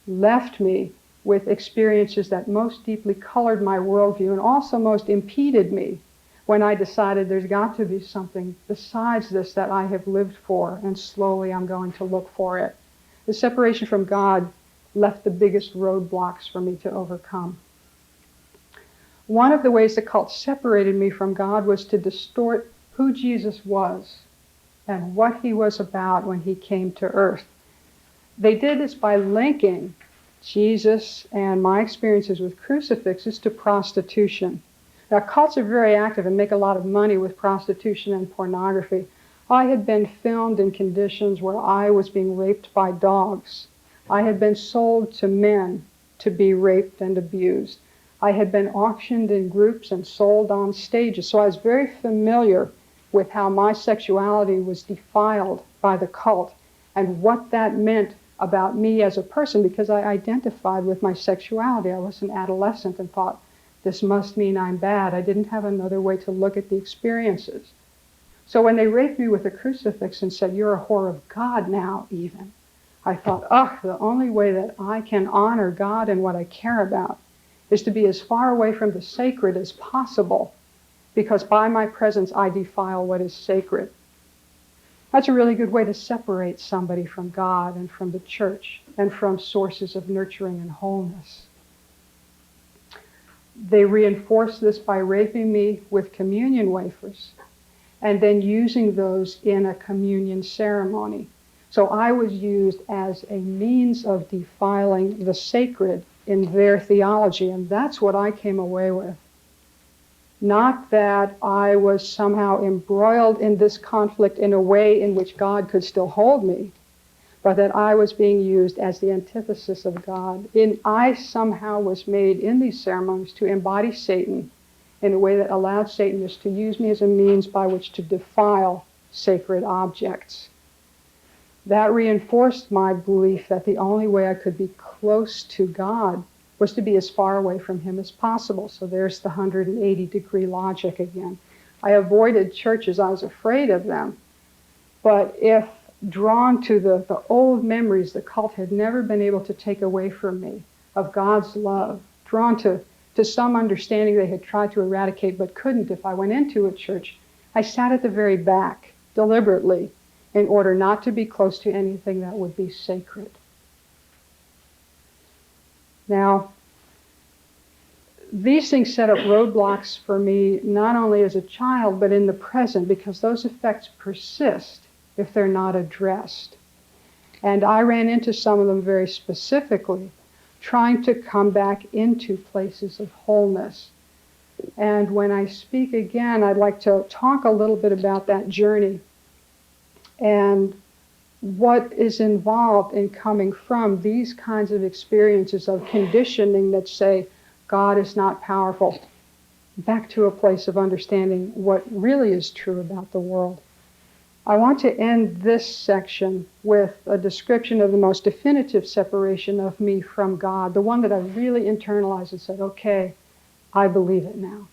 left me with experiences that most deeply colored my worldview and also most impeded me when I decided there's got to be something besides this that I have lived for, and slowly I'm going to look for it. The separation from God left the biggest roadblocks for me to overcome. One of the ways the cult separated me from God was to distort who Jesus was and what he was about when he came to earth. They did this by linking Jesus and my experiences with crucifixes to prostitution. Now, cults are very active and make a lot of money with prostitution and pornography. I had been filmed in conditions where I was being raped by dogs. I had been sold to men to be raped and abused. I had been auctioned in groups and sold on stages. So I was very familiar with how my sexuality was defiled by the cult and what that meant about me as a person, because I identified with my sexuality. I was an adolescent and thought, this must mean I'm bad. I didn't have another way to look at the experiences. So when they raped me with a crucifix and said, you're a whore of God now even, I thought, the only way that I can honor God and what I care about is to be as far away from the sacred as possible, because by my presence I defile what is sacred. That's a really good way to separate somebody from God and from the church and from sources of nurturing and wholeness. They reinforced this by raping me with communion wafers and then using those in a communion ceremony. So I was used as a means of defiling the sacred in their theology, and that's what I came away with. Not that I was somehow embroiled in this conflict in a way in which God could still hold me, but that I was being used as the antithesis of God. I somehow was made in these ceremonies to embody Satan in a way that allowed Satanists to use me as a means by which to defile sacred objects. That reinforced my belief that the only way I could be close to God was to be as far away from him as possible. So there's the 180-degree logic again. I avoided churches. I was afraid of them. But if drawn to the old memories the cult had never been able to take away from me of God's love, drawn to some understanding they had tried to eradicate but couldn't, if I went into a church, I sat at the very back deliberately in order not to be close to anything that would be sacred. Now, these things set up roadblocks for me not only as a child but in the present, because those effects persist if they're not addressed. And I ran into some of them very specifically, trying to come back into places of wholeness. And when I speak again, I'd like to talk a little bit about that journey and what is involved in coming from these kinds of experiences of conditioning that say God is not powerful, back to a place of understanding what really is true about the world. I want to end this section with a description of the most definitive separation of me from God, the one that I really internalized and said, okay, I believe it now.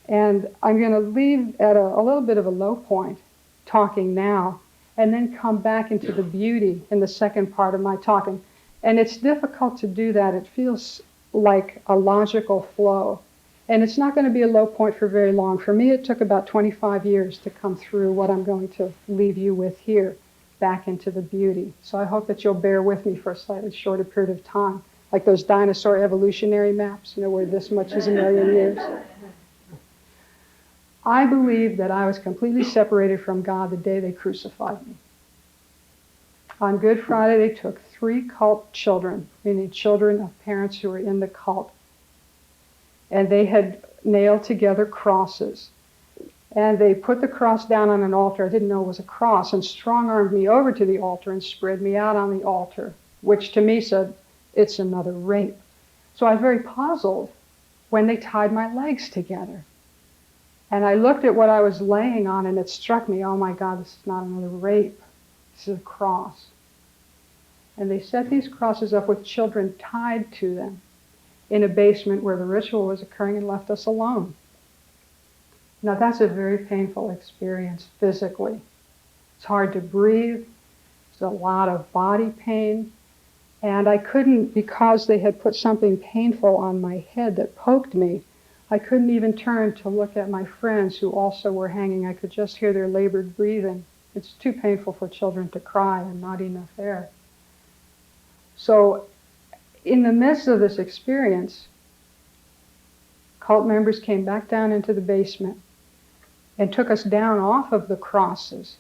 And I'm going to leave at a little bit of a low point, talking now, and then come back into the beauty in the second part of my talking. And it's difficult to do that. It feels like a logical flow. And it's not going to be a low point for very long. For me, it took about 25 years to come through what I'm going to leave you with here, back into the beauty. So I hope that you'll bear with me for a slightly shorter period of time, like those dinosaur evolutionary maps, where this much is a million years. I believe that I was completely separated from God the day they crucified me. On Good Friday, they took 3 cult children, meaning children of parents who were in the cult, and they had nailed together crosses. And they put the cross down on an altar. I didn't know it was a cross, and strong-armed me over to the altar and spread me out on the altar, which to me said, it's another rape. So I was very puzzled when they tied my legs together. And I looked at what I was laying on, and it struck me, oh my God, this is not another rape. This is a cross. And they set these crosses up with children tied to them in a basement where the ritual was occurring and left us alone. Now that's a very painful experience physically. It's hard to breathe. There's a lot of body pain. And I couldn't, because they had put something painful on my head that poked me, I couldn't even turn to look at my friends who also were hanging. I could just hear their labored breathing. It's too painful for children to cry and not enough air. So in the midst of this experience, cult members came back down into the basement and took us down off of the crosses.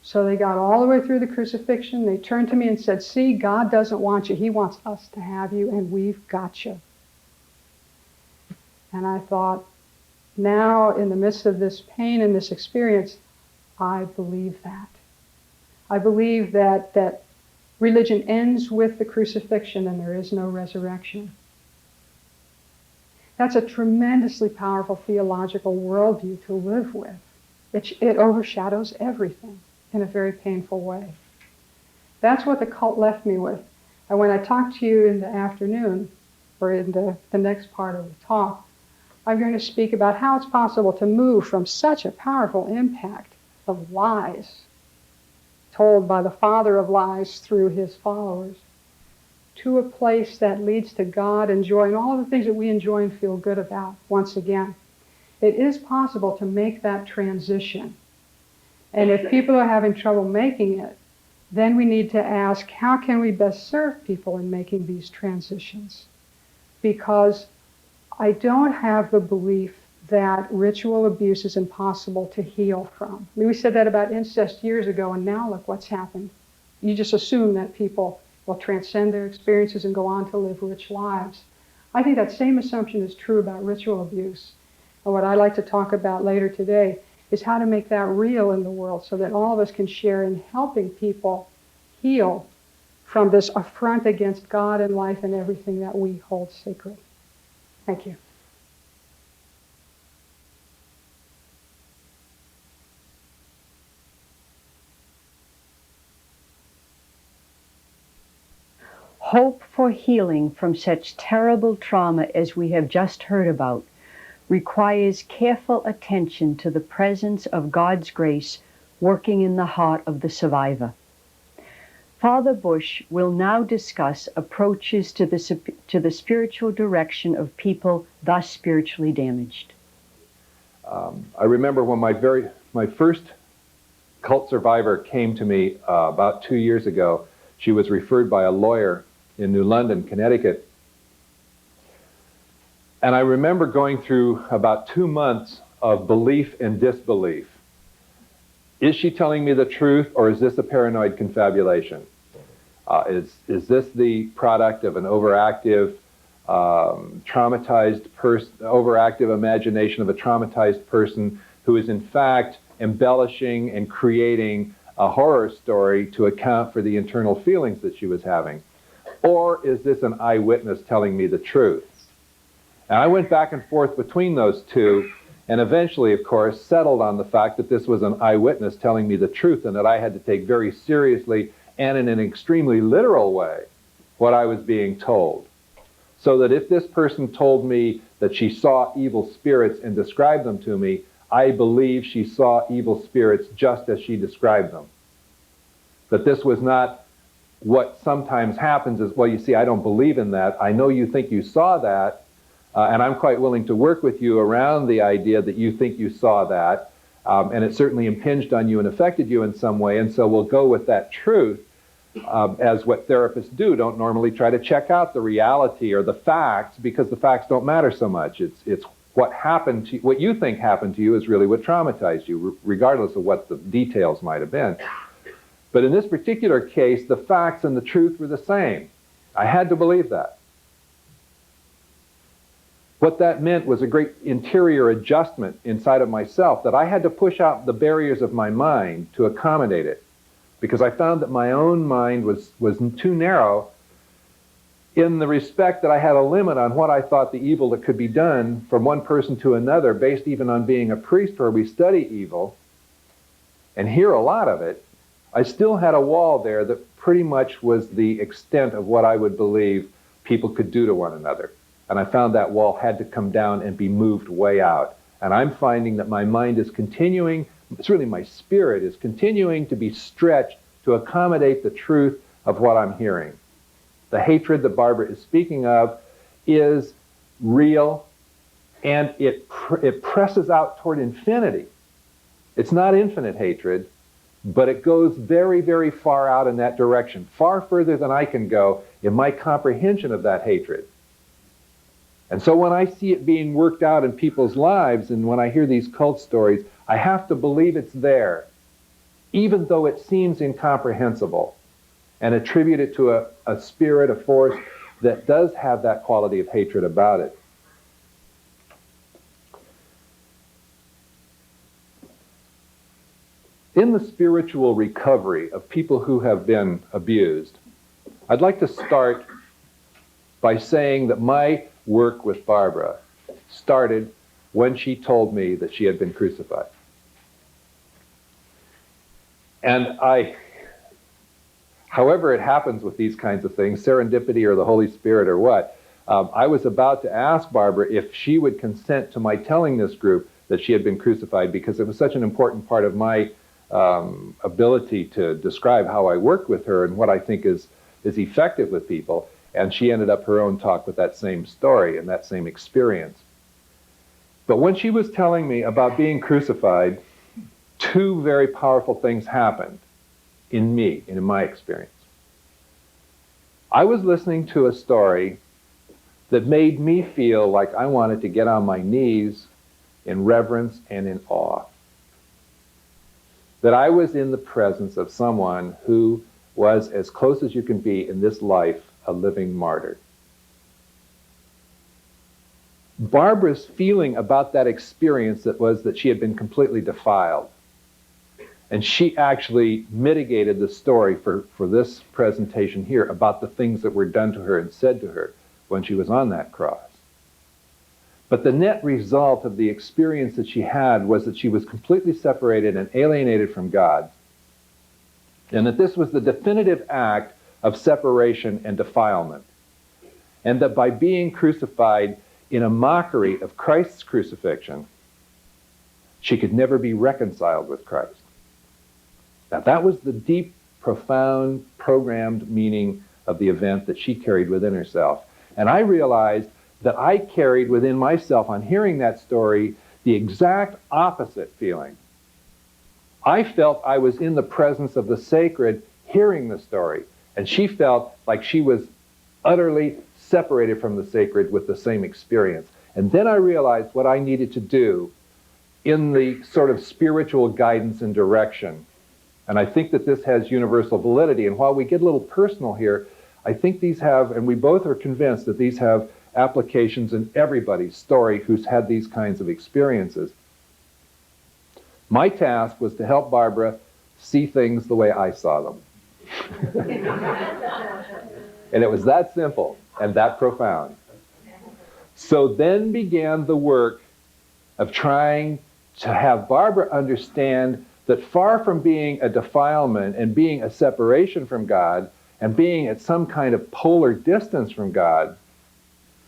So they got all the way through the crucifixion. They turned to me and said, see, God doesn't want you. He wants us to have you, and we've got you. And I thought, now in the midst of this pain and this experience, I believe that. I believe that religion ends with the crucifixion and there is no resurrection. That's a tremendously powerful theological worldview to live with. It overshadows everything in a very painful way. That's what the cult left me with. And when I talk to you in the afternoon, or in the next part of the talk, I'm going to speak about how it's possible to move from such a powerful impact of lies told by the father of lies through his followers to a place that leads to God and joy and all the things that we enjoy and feel good about once again. It is possible to make that transition. And if people are having trouble making it, then we need to ask, how can we best serve people in making these transitions? Because I don't have the belief that ritual abuse is impossible to heal from. I mean, we said that about incest years ago, and now look what's happened. You just assume that people will transcend their experiences and go on to live rich lives. I think that same assumption is true about ritual abuse. And what I'd like to talk about later today is how to make that real in the world so that all of us can share in helping people heal from this affront against God and life and everything that we hold sacred. Thank you. Hope for healing from such terrible trauma as we have just heard about requires careful attention to the presence of God's grace working in the heart of the survivor. Father Bush will now discuss approaches to the spiritual direction of people thus spiritually damaged. I remember when my first cult survivor came to me about 2 years ago. She was referred by a lawyer in New London, Connecticut. And I remember going through about 2 months of belief and disbelief. Is she telling me the truth, or is this a paranoid confabulation? Is this the product of an overactive, traumatized person, overactive imagination of a traumatized person who is in fact embellishing and creating a horror story to account for the internal feelings that she was having? Or is this an eyewitness telling me the truth? And I went back and forth between those two, and eventually, of course, settled on the fact that this was an eyewitness telling me the truth, and that I had to take very seriously and in an extremely literal way what I was being told. So that if this person told me that she saw evil spirits and described them to me, I believe she saw evil spirits just as she described them. That this was not what sometimes happens is, well, you see, I don't believe in that. I know you think you saw that, and I'm quite willing to work with you around the idea that you think you saw that, and it certainly impinged on you and affected you in some way, and so we'll go with that truth, as what therapists do, don't normally try to check out the reality or the facts, because the facts don't matter so much. It's what happened to you, what you think happened to you is really what traumatized you, regardless of what the details might have been. But in this particular case, the facts and the truth were the same. I had to believe that. What that meant was a great interior adjustment inside of myself, that I had to push out the barriers of my mind to accommodate it, because I found that my own mind was too narrow in the respect that I had a limit on what I thought the evil that could be done from one person to another, based even on being a priest where we study evil and hear a lot of it. I still had a wall there that pretty much was the extent of what I would believe people could do to one another. And I found that wall had to come down and be moved way out. And I'm finding that my mind is continuing, certainly my spirit is continuing to be stretched to accommodate the truth of what I'm hearing. The hatred that Barbara is speaking of is real, and it presses out toward infinity. It's not infinite hatred, but it goes very, very far out in that direction, far further than I can go in my comprehension of that hatred. And so when I see it being worked out in people's lives, and when I hear these cult stories, I have to believe it's there, even though it seems incomprehensible, and attribute it to a spirit, a force that does have that quality of hatred about it. In the spiritual recovery of people who have been abused, I'd like to start by saying that my work with Barbara started when she told me that she had been crucified. And however it happens with these kinds of things, serendipity or the Holy Spirit or what, I was about to ask Barbara if she would consent to my telling this group that she had been crucified, because it was such an important part of my ability to describe how I work with her and what I think is effective with people. And she ended up her own talk with that same story and that same experience. But when she was telling me about being crucified, two very powerful things happened in me and in my experience. I was listening to a story that made me feel like I wanted to get on my knees in reverence and in awe. That I was in the presence of someone who was, as close as you can be in this life, a living martyr. Barbara's feeling about that experience was that she had been completely defiled. And she actually mitigated the story for this presentation here about the things that were done to her and said to her when she was on that cross. But the net result of the experience that she had was that she was completely separated and alienated from God, and that this was the definitive act of separation and defilement, and that by being crucified in a mockery of Christ's crucifixion, she could never be reconciled with Christ. Now, that was the deep, profound, programmed meaning of the event that she carried within herself. And I realized that I carried within myself, on hearing that story, the exact opposite feeling. I felt I was in the presence of the sacred hearing the story, and she felt like she was utterly separated from the sacred with the same experience. And then I realized what I needed to do in the sort of spiritual guidance and direction. And I think that this has universal validity. And while we get a little personal here, I think these have, and we both are convinced that these have applications in everybody's story who's had these kinds of experiences. My task was to help Barbara see things the way I saw them. And it was that simple and that profound. So then began the work of trying to have Barbara understand that far from being a defilement and being a separation from God and being at some kind of polar distance from God,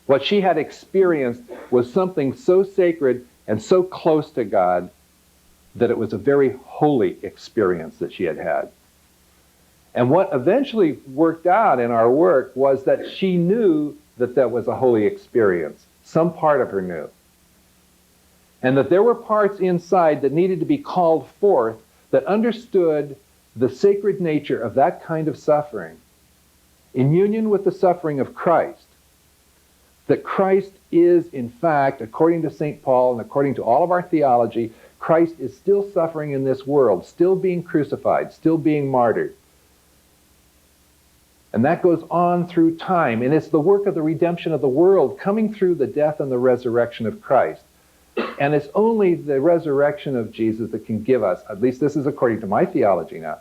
what she had experienced was something so sacred and so close to God that it was a very holy experience that she had had. And what eventually worked out in our work was that she knew that that was a holy experience. Some part of her knew. And that there were parts inside that needed to be called forth that understood the sacred nature of that kind of suffering in union with the suffering of Christ. That Christ is, in fact, according to St. Paul and according to all of our theology, Christ is still suffering in this world, still being crucified, still being martyred. And that goes on through time. And it's the work of the redemption of the world coming through the death and the resurrection of Christ. And it's only the resurrection of Jesus that can give us, at least this is according to my theology now,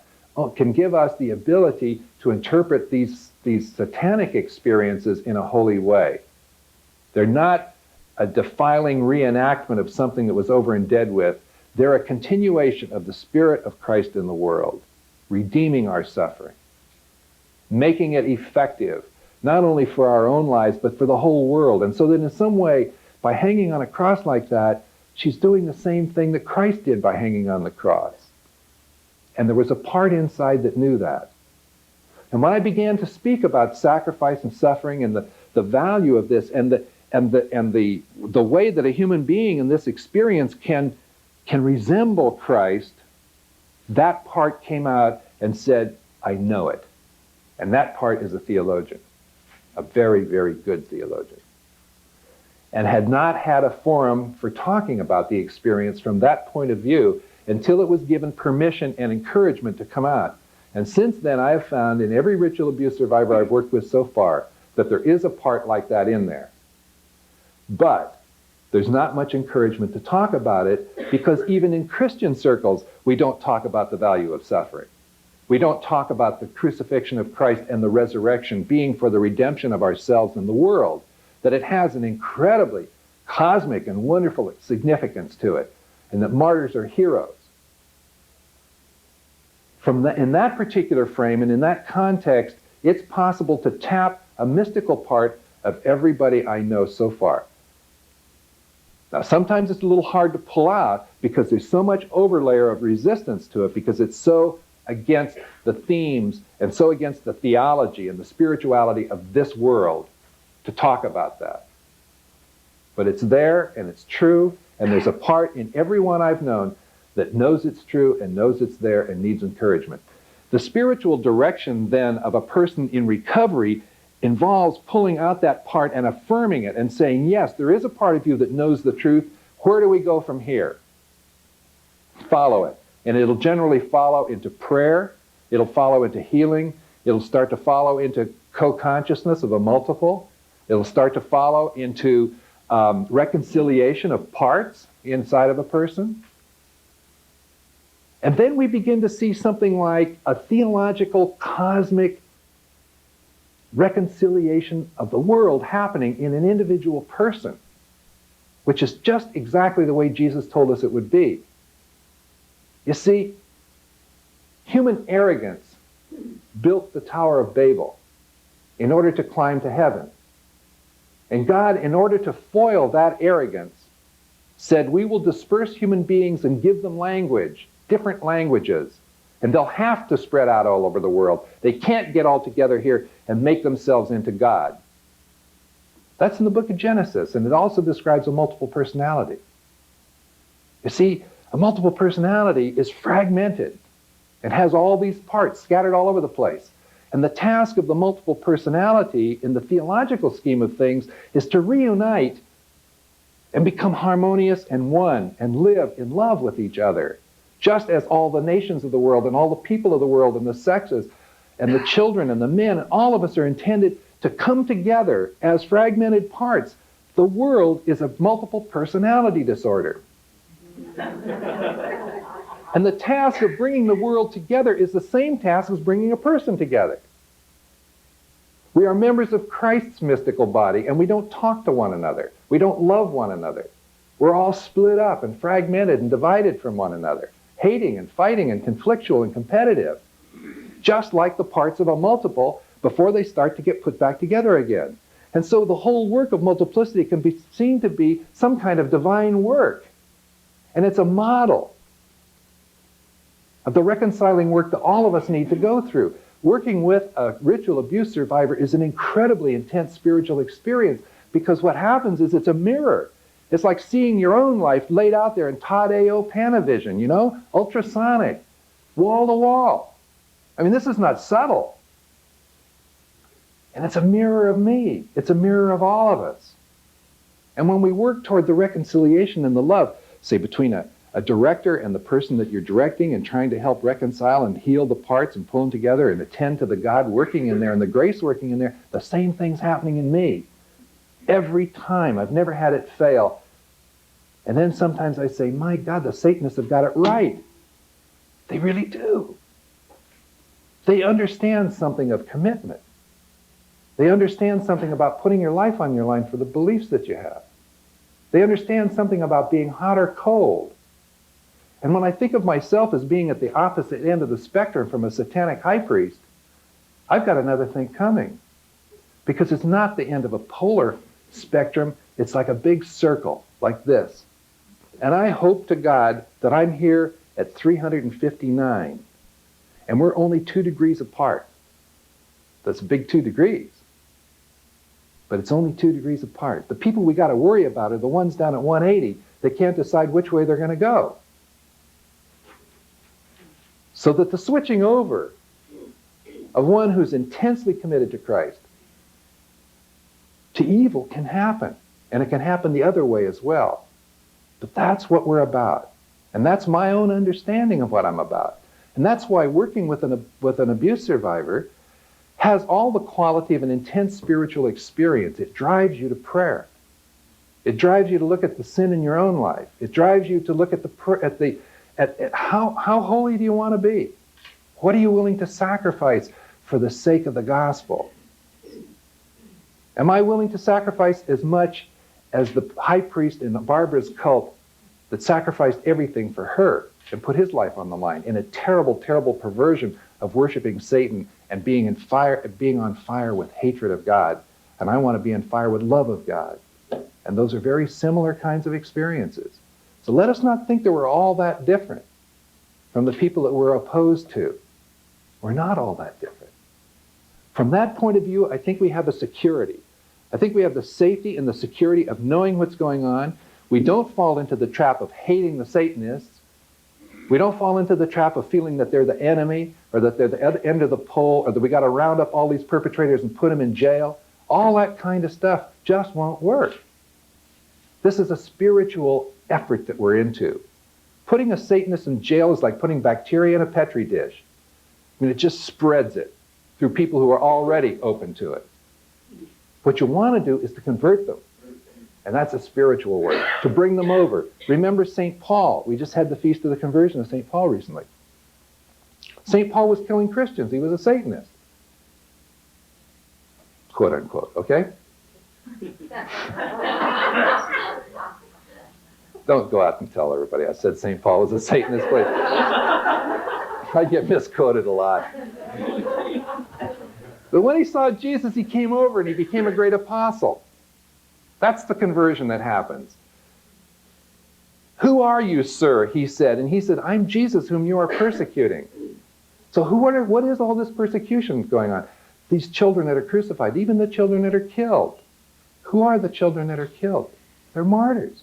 can give us the ability to interpret these satanic experiences in a holy way. They're not a defiling reenactment of something that was over and dead with. They're a continuation of the Spirit of Christ in the world, redeeming our suffering, making it effective, not only for our own lives, but for the whole world. And so that in some way, by hanging on a cross like that, she's doing the same thing that Christ did by hanging on the cross. And there was a part inside that knew that. And when I began to speak about sacrifice and suffering and the value of this and the way that a human being in this experience can resemble Christ, that part came out and said, I know it. And that part is a theologian, a very, very good theologian, and had not had a forum for talking about the experience from that point of view until it was given permission and encouragement to come out. And since then, I have found in every ritual abuse survivor I've worked with so far that there is a part like that in there. But There's not much encouragement to talk about it because even in Christian circles, we don't talk about the value of suffering. We don't talk about the crucifixion of Christ and the resurrection being for the redemption of ourselves and the world, that it has an incredibly cosmic and wonderful significance to it, and that martyrs are heroes. In that particular frame and in that context, it's possible to tap a mystical part of everybody I know so far. Now, sometimes it's a little hard to pull out because there's so much overlayer of resistance to it because it's so against the themes and so against the theology and the spirituality of this world to talk about that. But it's there and it's true, and there's a part in everyone I've known that knows it's true and knows it's there and needs encouragement. The spiritual direction then of a person in recovery involves pulling out that part and affirming it and saying, yes, there is a part of you that knows the truth. Where do we go from here? Follow it. And it'll generally follow into prayer. It'll follow into healing. It'll start to follow into co-consciousness of a multiple. It'll start to follow into reconciliation of parts inside of a person. And then we begin to see something like a theological, cosmic reconciliation of the world happening in an individual person, which is just exactly the way Jesus told us it would be. You see, human arrogance built the Tower of Babel in order to climb to heaven. And God, in order to foil that arrogance, said, we will disperse human beings and give them language, different languages, and they'll have to spread out all over the world. They can't get all together here and make themselves into God. That's in the book of Genesis, and it also describes a multiple personality. You see, a multiple personality is fragmented and has all these parts scattered all over the place. And the task of the multiple personality in the theological scheme of things is to reunite and become harmonious and one and live in love with each other, just as all the nations of the world and all the people of the world and the sexes and the children and the men and all of us are intended to come together as fragmented parts. The world is a multiple personality disorder. And the task of bringing the world together is the same task as bringing a person together. We are members of Christ's mystical body, and we don't talk to one another. We don't love one another. We're all split up and fragmented and divided from one another, hating and fighting and conflictual and competitive, just like the parts of a multiple before they start to get put back together again. And so the whole work of multiplicity can be seen to be some kind of divine work. And it's a model of the reconciling work that all of us need to go through. Working with a ritual abuse survivor is an incredibly intense spiritual experience because what happens is it's a mirror. It's like seeing your own life laid out there in Tadeo Panavision, you know, ultrasonic, wall to wall. I mean, this is not subtle. And it's a mirror of me. It's a mirror of all of us. And when we work toward the reconciliation and the love, say between a director and the person that you're directing and trying to help reconcile and heal the parts and pull them together and attend to the God working in there and the grace working in there, the same thing's happening in me. Every time. I've never had it fail. And then sometimes I say, my God, the Satanists have got it right. They really do. They understand something of commitment. They understand something about putting your life on your line for the beliefs that you have. They understand something about being hot or cold. And when I think of myself as being at the opposite end of the spectrum from a satanic high priest, I've got another thing coming. Because it's not the end of a polar spectrum, it's like a big circle, like this. And I hope to God that I'm here at 359, and we're only 2 degrees apart. That's a big 2 degrees. But it's only 2 degrees apart. The people we got to worry about are the ones down at 180 that can't decide which way they're going to go. So that the switching over of one who's intensely committed to Christ to evil can happen. And it can happen the other way as well. But that's what we're about. And that's my own understanding of what I'm about. And that's why working with an abuse survivor has all the quality of an intense spiritual experience. It drives you to prayer. It drives you to look at the sin in your own life. It drives you to look at how holy do you want to be? What are you willing to sacrifice for the sake of the gospel? Am I willing to sacrifice as much as the high priest in Barbara's cult that sacrificed everything for her and put his life on the line in a terrible, terrible perversion of worshiping Satan and being on fire with hatred of God? And I want to be on fire with love of God. And those are very similar kinds of experiences. So let us not think that we're all that different from the people that we're opposed to. We're not all that different. From that point of view, I think we have a security. I think we have the safety and the security of knowing what's going on. We don't fall into the trap of hating the Satanists. We don't fall into the trap of feeling that they're the enemy or that they're the other end of the pole or that we got to round up all these perpetrators and put them in jail. All that kind of stuff just won't work. This is a spiritual effort that we're into. Putting a Satanist in jail is like putting bacteria in a Petri dish. I mean, it just spreads it through people who are already open to it. What you want to do is to convert them. And that's a spiritual work, to bring them over. Remember St. Paul. We just had the Feast of the Conversion of St. Paul recently. St. Paul was killing Christians. He was a Satanist. Quote unquote, okay? Don't go out and tell everybody I said St. Paul was a Satanist, please. I get misquoted a lot. But when he saw Jesus, he came over and he became a great apostle. That's the conversion that happens. Who are you, sir? He said. And he said, I'm Jesus whom you are persecuting. So what is all this persecution going on? These children that are crucified, even the children that are killed. Who are the children that are killed? They're martyrs.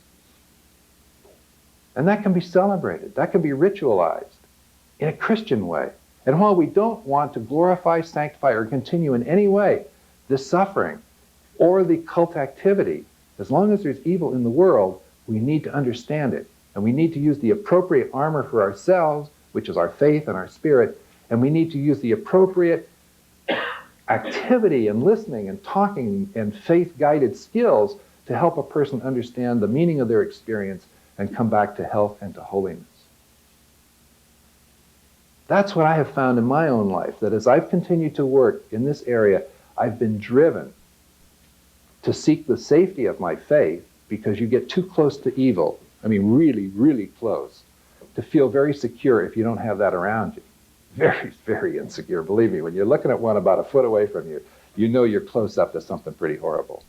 And that can be celebrated. That can be ritualized in a Christian way. And while we don't want to glorify, sanctify, or continue in any way this suffering or the cult activity, as long as there's evil in the world, we need to understand it. And we need to use the appropriate armor for ourselves, which is our faith and our spirit, and we need to use the appropriate activity and listening and talking and faith-guided skills to help a person understand the meaning of their experience and come back to health and to holiness. That's what I have found in my own life, that as I've continued to work in this area, I've been driven to seek the safety of my faith, because you get too close to evil, I mean really, really close, to feel very secure if you don't have that around you. Very, very insecure, believe me. When you're looking at one about a foot away from you, you know you're close up to something pretty horrible.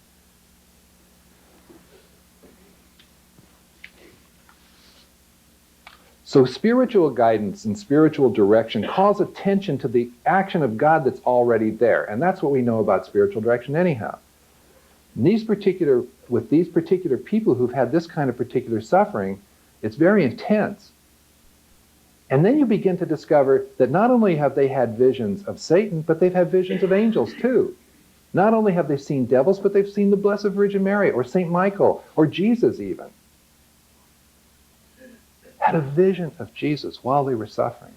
So spiritual guidance and spiritual direction calls attention to the action of God that's already there. And that's what we know about spiritual direction anyhow. With these particular people who've had this kind of particular suffering, it's very intense. And then you begin to discover that not only have they had visions of Satan, but they've had visions of angels too. Not only have they seen devils, but they've seen the Blessed Virgin Mary or St. Michael or Jesus even. Had a vision of Jesus while they were suffering.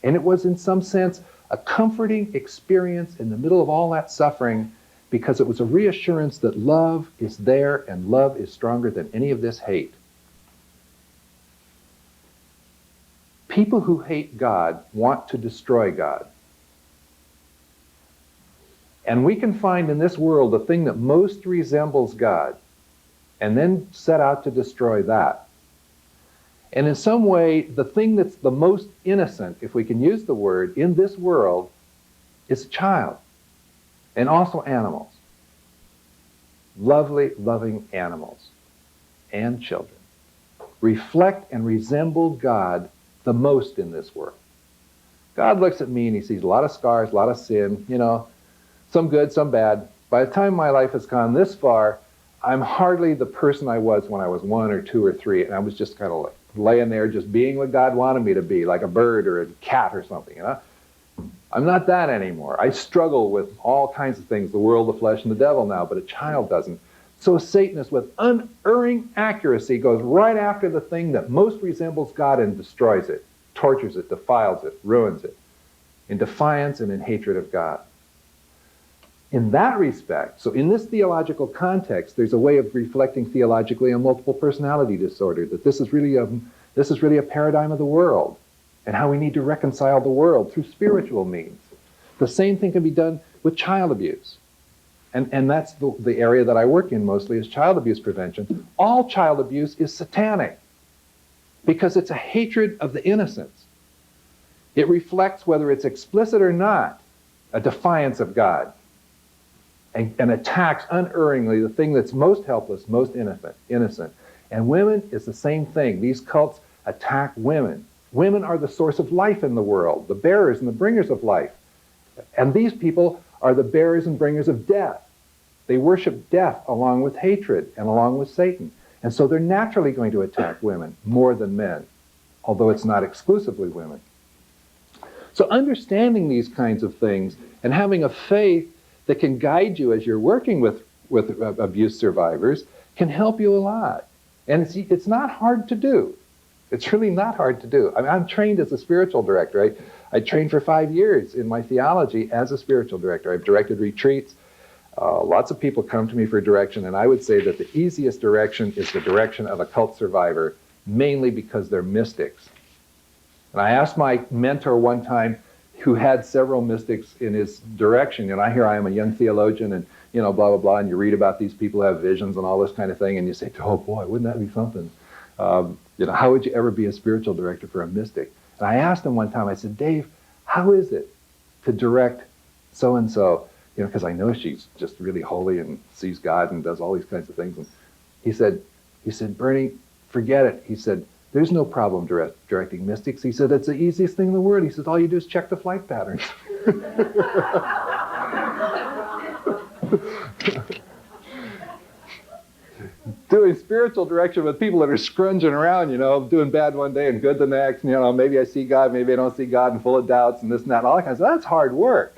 And it was in some sense a comforting experience in the middle of all that suffering, because it was a reassurance that love is there and love is stronger than any of this hate. People who hate God want to destroy God. And we can find in this world the thing that most resembles God and then set out to destroy that. And in some way, the thing that's the most innocent, if we can use the word, in this world is a child. And also animals. Lovely, loving animals and children reflect and resemble God the most in this world. God looks at me and he sees a lot of scars, a lot of sin, some good, some bad. By the time my life has gone this far, I'm hardly the person I was when I was 1 or 2 or 3, and I was just kind of like laying there just being what God wanted me to be, like a bird or a cat or something, I'm not that anymore. I struggle with all kinds of things, the world, the flesh, and the devil now, but a child doesn't. So a Satanist with unerring accuracy goes right after the thing that most resembles God and destroys it, tortures it, defiles it, ruins it, in defiance and in hatred of God. in that respect, so in this theological context, there's a way of reflecting theologically on multiple personality disorder, that this is really a paradigm of the world and how we need to reconcile the world through spiritual means. The same thing can be done with child abuse. And that's the area that I work in mostly, is child abuse prevention. All child abuse is satanic because it's a hatred of the innocents. It reflects, whether it's explicit or not, a defiance of God, and attacks unerringly the thing that's most helpless, most innocent. And women is the same thing. These cults attack women. Women are the source of life in the world, the bearers and the bringers of life. And these people are the bearers and bringers of death. They worship death along with hatred and along with Satan. And so they're naturally going to attack women more than men, although it's not exclusively women. So understanding these kinds of things and having a faith that can guide you as you're working with abuse survivors can help you a lot. And it's not hard to do. It's really not hard to do. I mean, I'm trained as a spiritual director. I trained for 5 years in my theology as a spiritual director. I've directed retreats. Lots of people come to me for direction, and I would say that the easiest direction is the direction of a cult survivor, mainly because they're mystics. And I asked my mentor one time, who had several mystics in his direction, and here I am, a young theologian, and blah, blah, blah, and you read about these people who have visions and all this kind of thing, and you say, oh boy, wouldn't that be something? How would you ever be a spiritual director for a mystic? And I asked him one time, I said, Dave, how is it to direct so-and-so? Because I know she's just really holy and sees God and does all these kinds of things. And he said, Bernie, forget it. He said, there's no problem directing mystics. He said, it's the easiest thing in the world. He said, all you do is check the flight patterns. Doing spiritual direction with people that are scrunging around, doing bad one day and good the next. Maybe I see God, maybe I don't see God, and full of doubts and this and that and all that kind of stuff. That's hard work.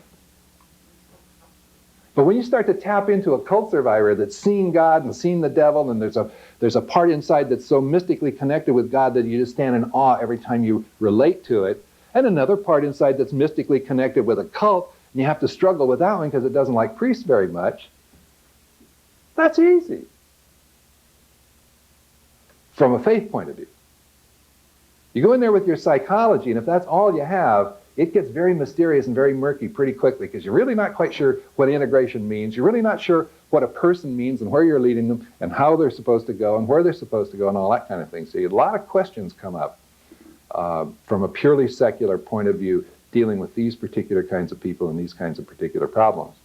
But when you start to tap into a cult survivor that's seen God and seen the devil, and there's a part inside that's so mystically connected with God that you just stand in awe every time you relate to it, and another part inside that's mystically connected with a cult, and you have to struggle with that one because it doesn't like priests very much, that's easy from a faith point of view. You go in there with your psychology, and if that's all you have, it gets very mysterious and very murky pretty quickly, because you're really not quite sure what integration means. You're really not sure what a person means and where you're leading them and how they're supposed to go and where they're supposed to go and all that kind of thing. So a lot of questions come up from a purely secular point of view, dealing with these particular kinds of people and these kinds of particular problems.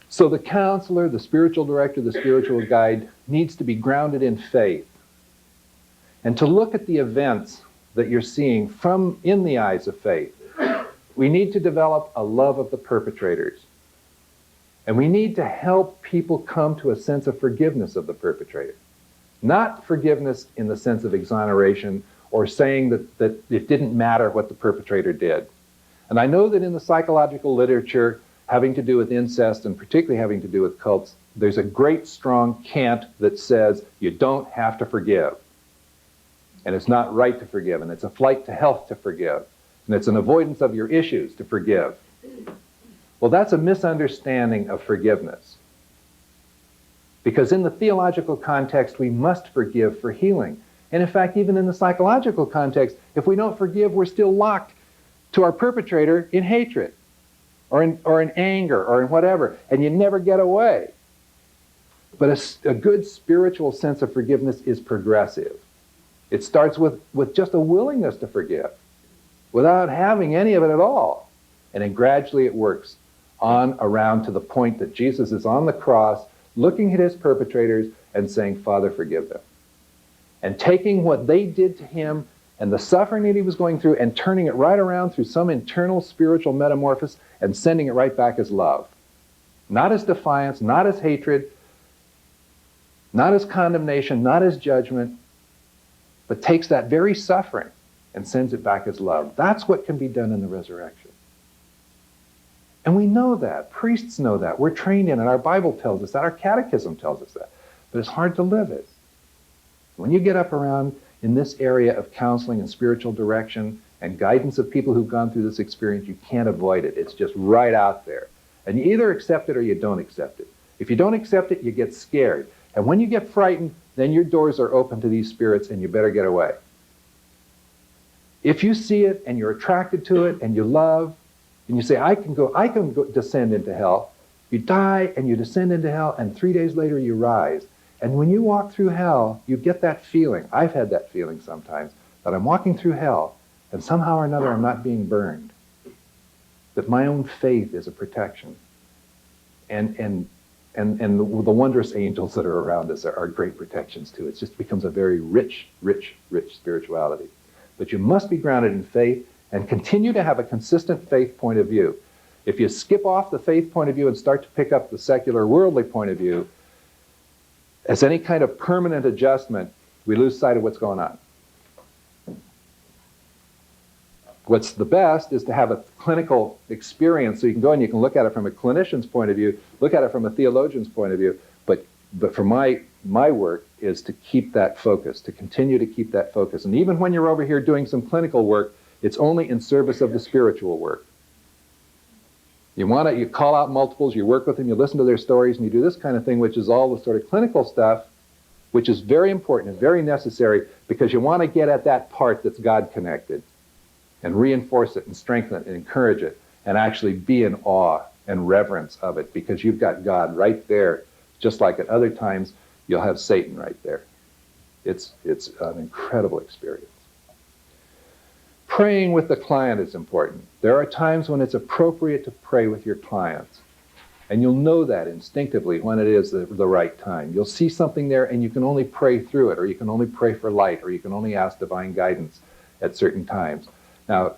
So the counselor, the spiritual director, the spiritual guide needs to be grounded in faith and to look at the events that you're seeing from in the eyes of faith. We need to develop a love of the perpetrators. And we need to help people come to a sense of forgiveness of the perpetrator. Not forgiveness in the sense of exoneration or saying that it didn't matter what the perpetrator did. And I know that in the psychological literature having to do with incest and particularly having to do with cults, there's a great strong cant that says you don't have to forgive. And it's not right to forgive, and it's a flight to health to forgive, and it's an avoidance of your issues to forgive. Well, that's a misunderstanding of forgiveness. Because in the theological context, we must forgive for healing. And in fact, even in the psychological context, if we don't forgive, we're still locked to our perpetrator in hatred, or in anger, or in whatever, and you never get away. But a good spiritual sense of forgiveness is progressive. It starts with just a willingness to forgive, without having any of it at all. And then gradually it works on around to the point that Jesus is on the cross, looking at his perpetrators and saying, Father, forgive them. And taking what they did to him and the suffering that he was going through and turning it right around through some internal spiritual metamorphosis and sending it right back as love. Not as defiance, not as hatred, not as condemnation, not as judgment, but takes that very suffering and sends it back as love. That's what can be done in the resurrection. And we know that. Priests know that. We're trained in it. Our Bible tells us that. Our catechism tells us that. But it's hard to live it. When you get up around in this area of counseling and spiritual direction and guidance of people who've gone through this experience, you can't avoid it. It's just right out there. And you either accept it or you don't accept it. If you don't accept it, you get scared. And when you get frightened, then your doors are open to these spirits and you better get away. If you see it and you're attracted to it and you love, and you say, I can go descend into hell, you die and you descend into hell, and 3 days later you rise. And when you walk through hell, you get that feeling. I've had that feeling sometimes, that I'm walking through hell, and somehow or another I'm not being burned. That my own faith is a protection. And the wondrous angels that are around us are great protections too. It just becomes a very rich, rich, rich spirituality. But you must be grounded in faith and continue to have a consistent faith point of view. If you skip off the faith point of view and start to pick up the secular worldly point of view, as any kind of permanent adjustment, we lose sight of what's going on. What's the best is to have a clinical experience so you can go and you can look at it from a clinician's point of view, look at it from a theologian's point of view, but for my work is to keep that focus, to continue to keep that focus. And even when you're over here doing some clinical work, it's only in service of the spiritual work. You call out multiples, you work with them, you listen to their stories, and you do this kind of thing, which is all the sort of clinical stuff, which is very important and very necessary because you want to get at that part that's God-connected and reinforce it and strengthen it and encourage it and actually be in awe and reverence of it because you've got God right there, just like at other times you'll have Satan right there. It's an incredible experience. Praying with the client is important. There are times when it's appropriate to pray with your clients. And you'll know that instinctively when it is the right time. You'll see something there and you can only pray through it, or you can only pray for light, or you can only ask divine guidance at certain times. Now,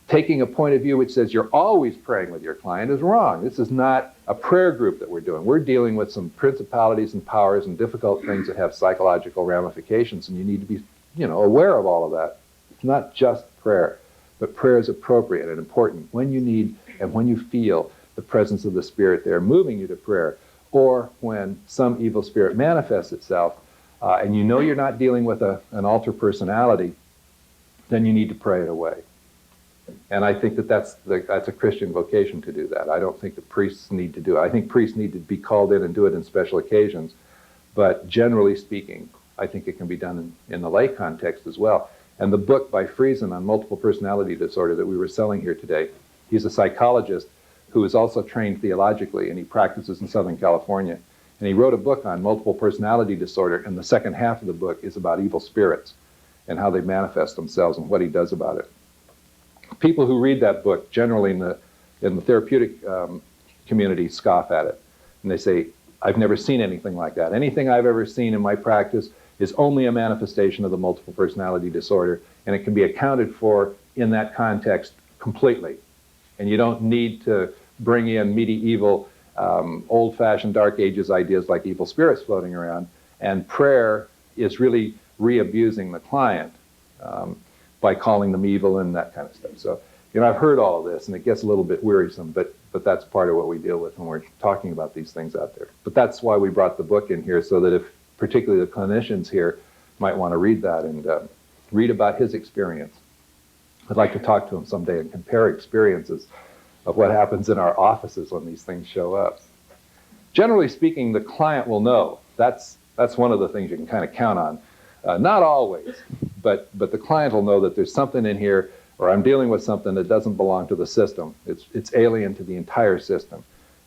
taking a point of view which says you're always praying with your client is wrong. This is not a prayer group that we're doing. We're dealing with some principalities and powers and difficult things that have psychological ramifications, and you need to be, aware of all of that. It's not just prayer, but prayer is appropriate and important when you need and when you feel the presence of the Spirit there moving you to prayer, or when some evil spirit manifests itself and you know you're not dealing with an alter personality, then you need to pray it away. And I think that's a Christian vocation to do that. I don't think that priests need to do it. I think priests need to be called in and do it in special occasions, but generally speaking, I think it can be done in the lay context as well. And the book by Friesen on multiple personality disorder that we were selling here today, he's a psychologist who is also trained theologically, and he practices in Southern California. And he wrote a book on multiple personality disorder, and the second half of the book is about evil spirits and how they manifest themselves and what he does about it. People who read that book, generally in the therapeutic community, scoff at it. And they say, I've never seen anything like that. Anything I've ever seen in my practice is only a manifestation of the multiple personality disorder, and it can be accounted for in that context completely. And you don't need to bring in medieval, old-fashioned Dark Ages ideas like evil spirits floating around. And prayer is really re-abusing the client by calling them evil and that kind of stuff. So, I've heard all of this, and it gets a little bit wearisome, but that's part of what we deal with when we're talking about these things out there. But that's why we brought the book in here, so that if particularly the clinicians here might want to read that and read about his experience. I'd like to talk to him someday and compare experiences of what happens in our offices when these things show up. Generally speaking, the client will know. That's one of the things you can kind of count on. Not always, but the client will know that there's something in here, or I'm dealing with something that doesn't belong to the system. It's alien to the entire system.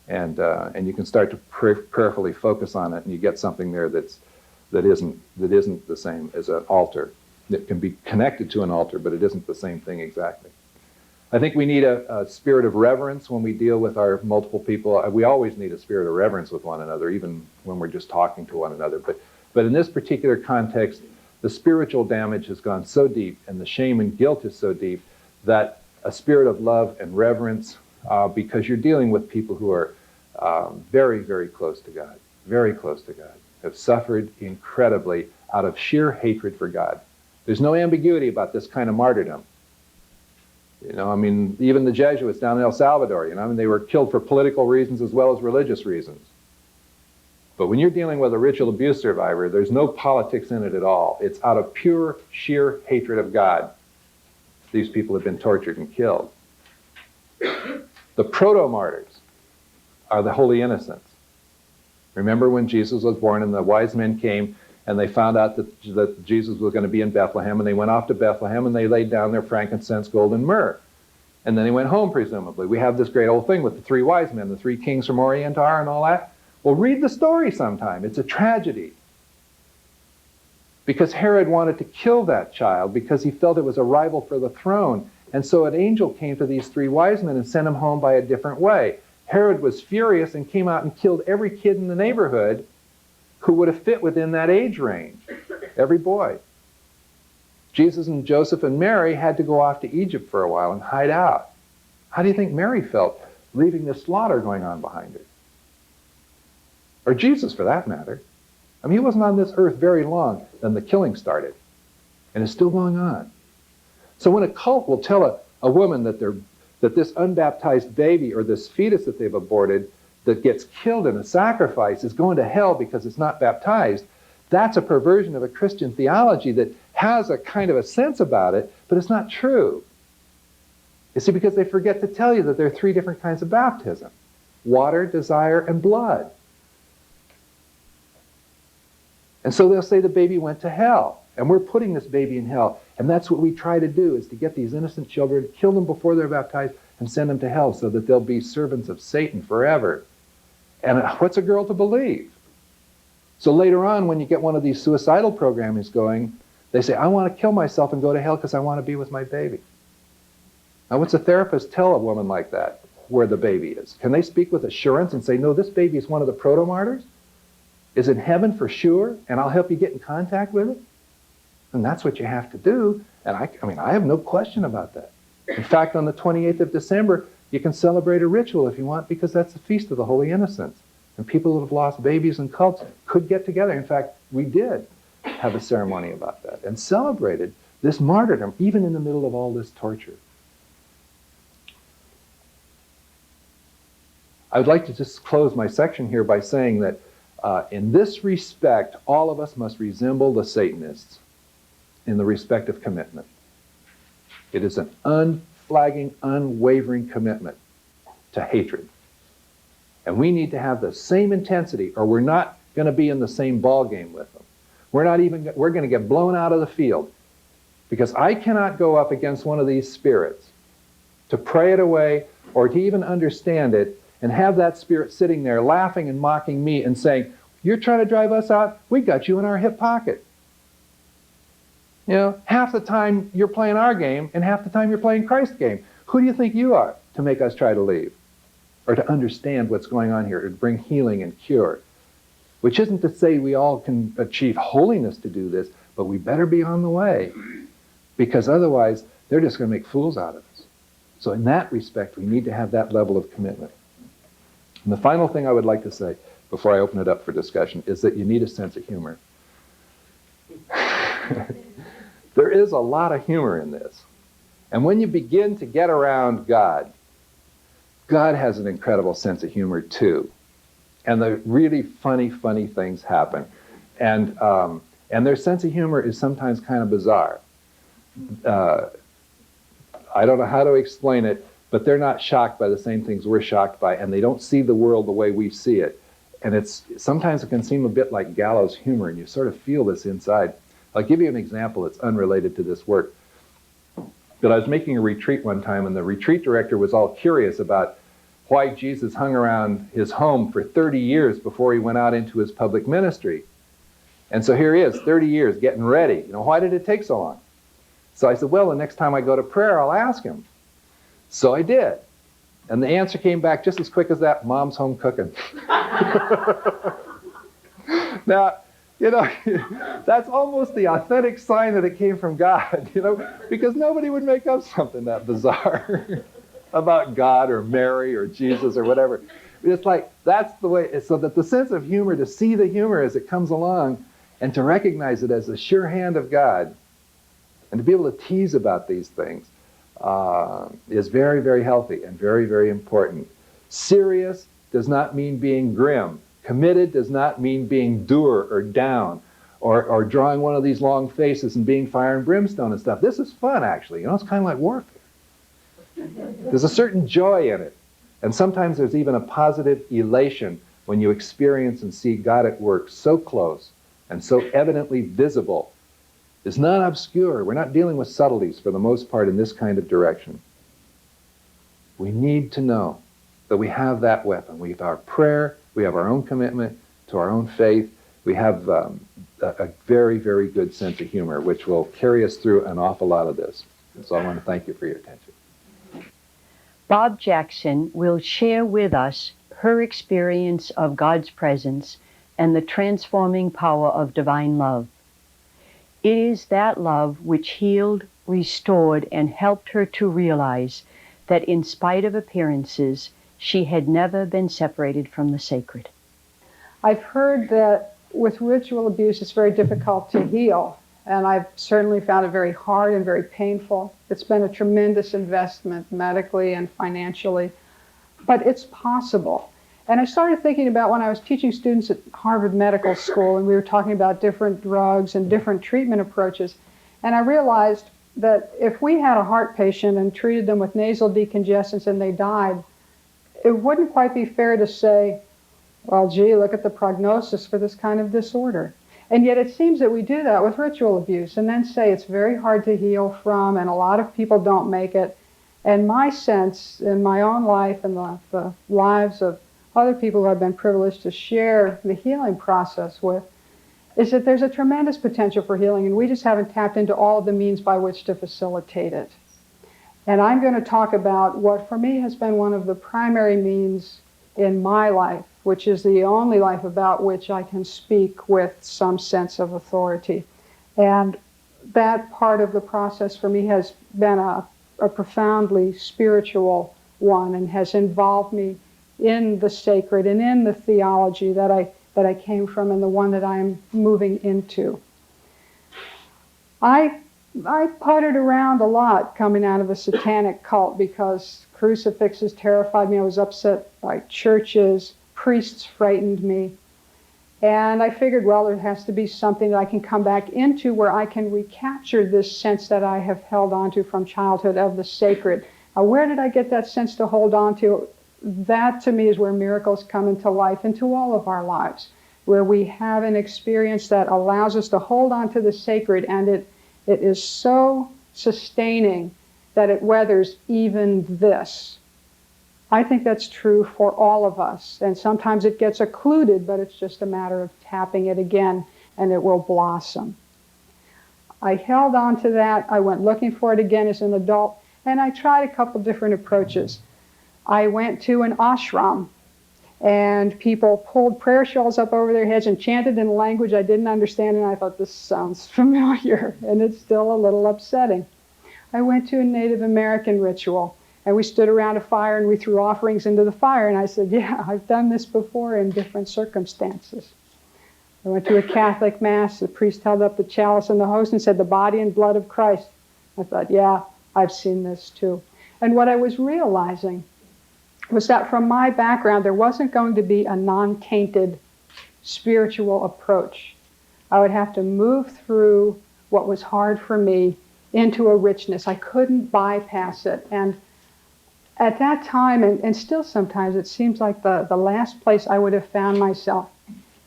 And you can start to prayerfully focus on it, and you get something there that isn't the same as an altar. It can be connected to an altar, but it isn't the same thing exactly. I think we need a spirit of reverence when we deal with our multiple people. We always need a spirit of reverence with one another, even when we're just talking to one another. But in this particular context, the spiritual damage has gone so deep, and the shame and guilt is so deep, that a spirit of love and reverence, because you're dealing with people who are very, very close to God, very close to God, have suffered incredibly out of sheer hatred for God. There's no ambiguity about this kind of martyrdom. Even the Jesuits down in El Salvador, they were killed for political reasons as well as religious reasons. But when you're dealing with a ritual abuse survivor, there's no politics in it at all. It's out of pure, sheer hatred of God. these people have been tortured and killed. The proto-martyrs are the holy innocents. Remember when Jesus was born and the wise men came and they found out that Jesus was going to be in Bethlehem, and they went off to Bethlehem and they laid down their frankincense, gold, and myrrh. And then they went home, presumably. We have this great old thing with the three wise men, the three kings from Orientar and all that. Well, read the story sometime. It's a tragedy. Because Herod wanted to kill that child because he felt it was a rival for the throne. And so an angel came to these three wise men and sent them home by a different way. Herod was furious and came out and killed every kid in the neighborhood who would have fit within that age range. Every boy. Jesus and Joseph and Mary had to go off to Egypt for a while and hide out. How do you think Mary felt leaving the slaughter going on behind her? Or Jesus, for that matter. I mean, he wasn't on this earth very long when the killing started. And it's still going on. So when a cult will tell a woman that this unbaptized baby or this fetus that they've aborted that gets killed in a sacrifice is going to hell because it's not baptized, that's a perversion of a Christian theology that has a kind of a sense about it, but it's not true. You see, because they forget to tell you that there are three different kinds of baptism: water, desire, and blood. And so they'll say the baby went to hell, and we're putting this baby in hell. And that's what we try to do, is to get these innocent children, kill them before they're baptized, and send them to hell so that they'll be servants of Satan forever. And what's a girl to believe? So later on, when you get one of these suicidal programs going, they say, I want to kill myself and go to hell because I want to be with my baby. Now, what's a therapist tell a woman like that where the baby is? Can they speak with assurance and say, no, this baby is one of the proto-martyrs? Is in heaven for sure, and I'll help you get in contact with it? And that's what you have to do. And I mean, I have no question about that. In fact, on the 28th of December, you can celebrate a ritual if you want, because that's the Feast of the Holy Innocents. And people who have lost babies in cults could get together. In fact, we did have a ceremony about that and celebrated this martyrdom, even in the middle of all this torture. I would like to just close my section here by saying that in this respect, all of us must resemble the Satanists in the respect of commitment. It is an unflagging, unwavering commitment to hatred. And we need to have the same intensity, or we're not going to be in the same ball game with them. We're going to get blown out of the field. Because I cannot go up against one of these spirits to pray it away or to even understand it and have that spirit sitting there laughing and mocking me and saying, you're trying to drive us out? We got you in our hip pocket. You know, half the time you're playing our game and half the time you're playing Christ's game. Who do you think you are to make us try to leave? Or to understand what's going on here, or to bring healing and cure? Which isn't to say we all can achieve holiness to do this, but we better be on the way. Because otherwise, they're just going to make fools out of us. So in that respect, we need to have that level of commitment. And the final thing I would like to say before I open it up for discussion is that you need a sense of humor. There is a lot of humor in this. And when you begin to get around God, God has an incredible sense of humor too. And the really funny things happen. And their sense of humor is sometimes kind of bizarre. I don't know how to explain it, but they're not shocked by the same things we're shocked by, and they don't see the world the way we see it. And sometimes it can seem a bit like gallows humor, and you sort of feel this inside. I'll give you an example that's unrelated to this work. But I was making a retreat one time, and the retreat director was all curious about why Jesus hung around his home for 30 years before he went out into his public ministry. And so here he is, 30 years, getting ready. You know, why did it take so long? So I said, well, the next time I go to prayer, I'll ask him. So I did. And the answer came back just as quick as that: Mom's home cooking. Now, you know, that's almost the authentic sign that it came from God, you know, because nobody would make up something that bizarre about God or Mary or Jesus or whatever. It's like, that's the way, so that the sense of humor, to see the humor as it comes along and to recognize it as the sure hand of God and to be able to tease about these things is very, very healthy and very, very important. Serious does not mean being grim. Committed does not mean being dour or down or drawing one of these long faces and being fire and brimstone and stuff. This is fun, actually. You know, it's kind of like warfare. There's a certain joy in it. And sometimes there's even a positive elation when you experience and see God at work so close and so evidently visible. It's not obscure. We're not dealing with subtleties for the most part in this kind of direction. We need to know that we have that weapon. We have our prayer, we have our own commitment to our own faith, we have a very, very good sense of humor, which will carry us through an awful lot of this. And so I want to thank you for your attention. Bob Jackson will share with us her experience of God's presence and the transforming power of divine love. It is that love which healed, restored, and helped her to realize that in spite of appearances, she had never been separated from the sacred. I've heard that with ritual abuse, it's very difficult to heal. And I've certainly found it very hard and very painful. It's been a tremendous investment medically and financially, but it's possible. And I started thinking about when I was teaching students at Harvard Medical School, and we were talking about different drugs and different treatment approaches. And I realized that if we had a heart patient and treated them with nasal decongestants and they died, it wouldn't quite be fair to say, well, gee, look at the prognosis for this kind of disorder. And yet it seems that we do that with ritual abuse and then say it's very hard to heal from and a lot of people don't make it. And my sense in my own life and the lives of other people who I've been privileged to share the healing process with is that there's a tremendous potential for healing and we just haven't tapped into all of the means by which to facilitate it. And I'm going to talk about what for me has been one of the primary means in my life, which is the only life about which I can speak with some sense of authority. And that part of the process for me has been a profoundly spiritual one and has involved me in the sacred and in the theology that I came from and the one that I'm moving into. I puttered around a lot coming out of a satanic cult because crucifixes terrified me. I was upset by churches. Priests frightened me. And I figured, well, there has to be something that I can come back into where I can recapture this sense that I have held on to from childhood of the sacred. Now, where did I get that sense to hold on to? That, to me, is where miracles come into life, into all of our lives, where we have an experience that allows us to hold on to the sacred, and it is so sustaining that it weathers even this. I think that's true for all of us. And sometimes it gets occluded, but it's just a matter of tapping it again, and it will blossom. I held on to that. I went looking for it again as an adult, and I tried a couple different approaches. I went to an ashram, and people pulled prayer shawls up over their heads and chanted in a language I didn't understand, and I thought, this sounds familiar, and it's still a little upsetting. I went to a Native American ritual, and we stood around a fire and we threw offerings into the fire, and I said, yeah, I've done this before in different circumstances. I went to a Catholic Mass, the priest held up the chalice and the host and said, the body and blood of Christ. I thought, yeah, I've seen this too. And what I was realizing was that from my background, there wasn't going to be a non-tainted spiritual approach. I would have to move through what was hard for me into a richness. I couldn't bypass it. And at that time, and still sometimes, it seems like the last place I would have found myself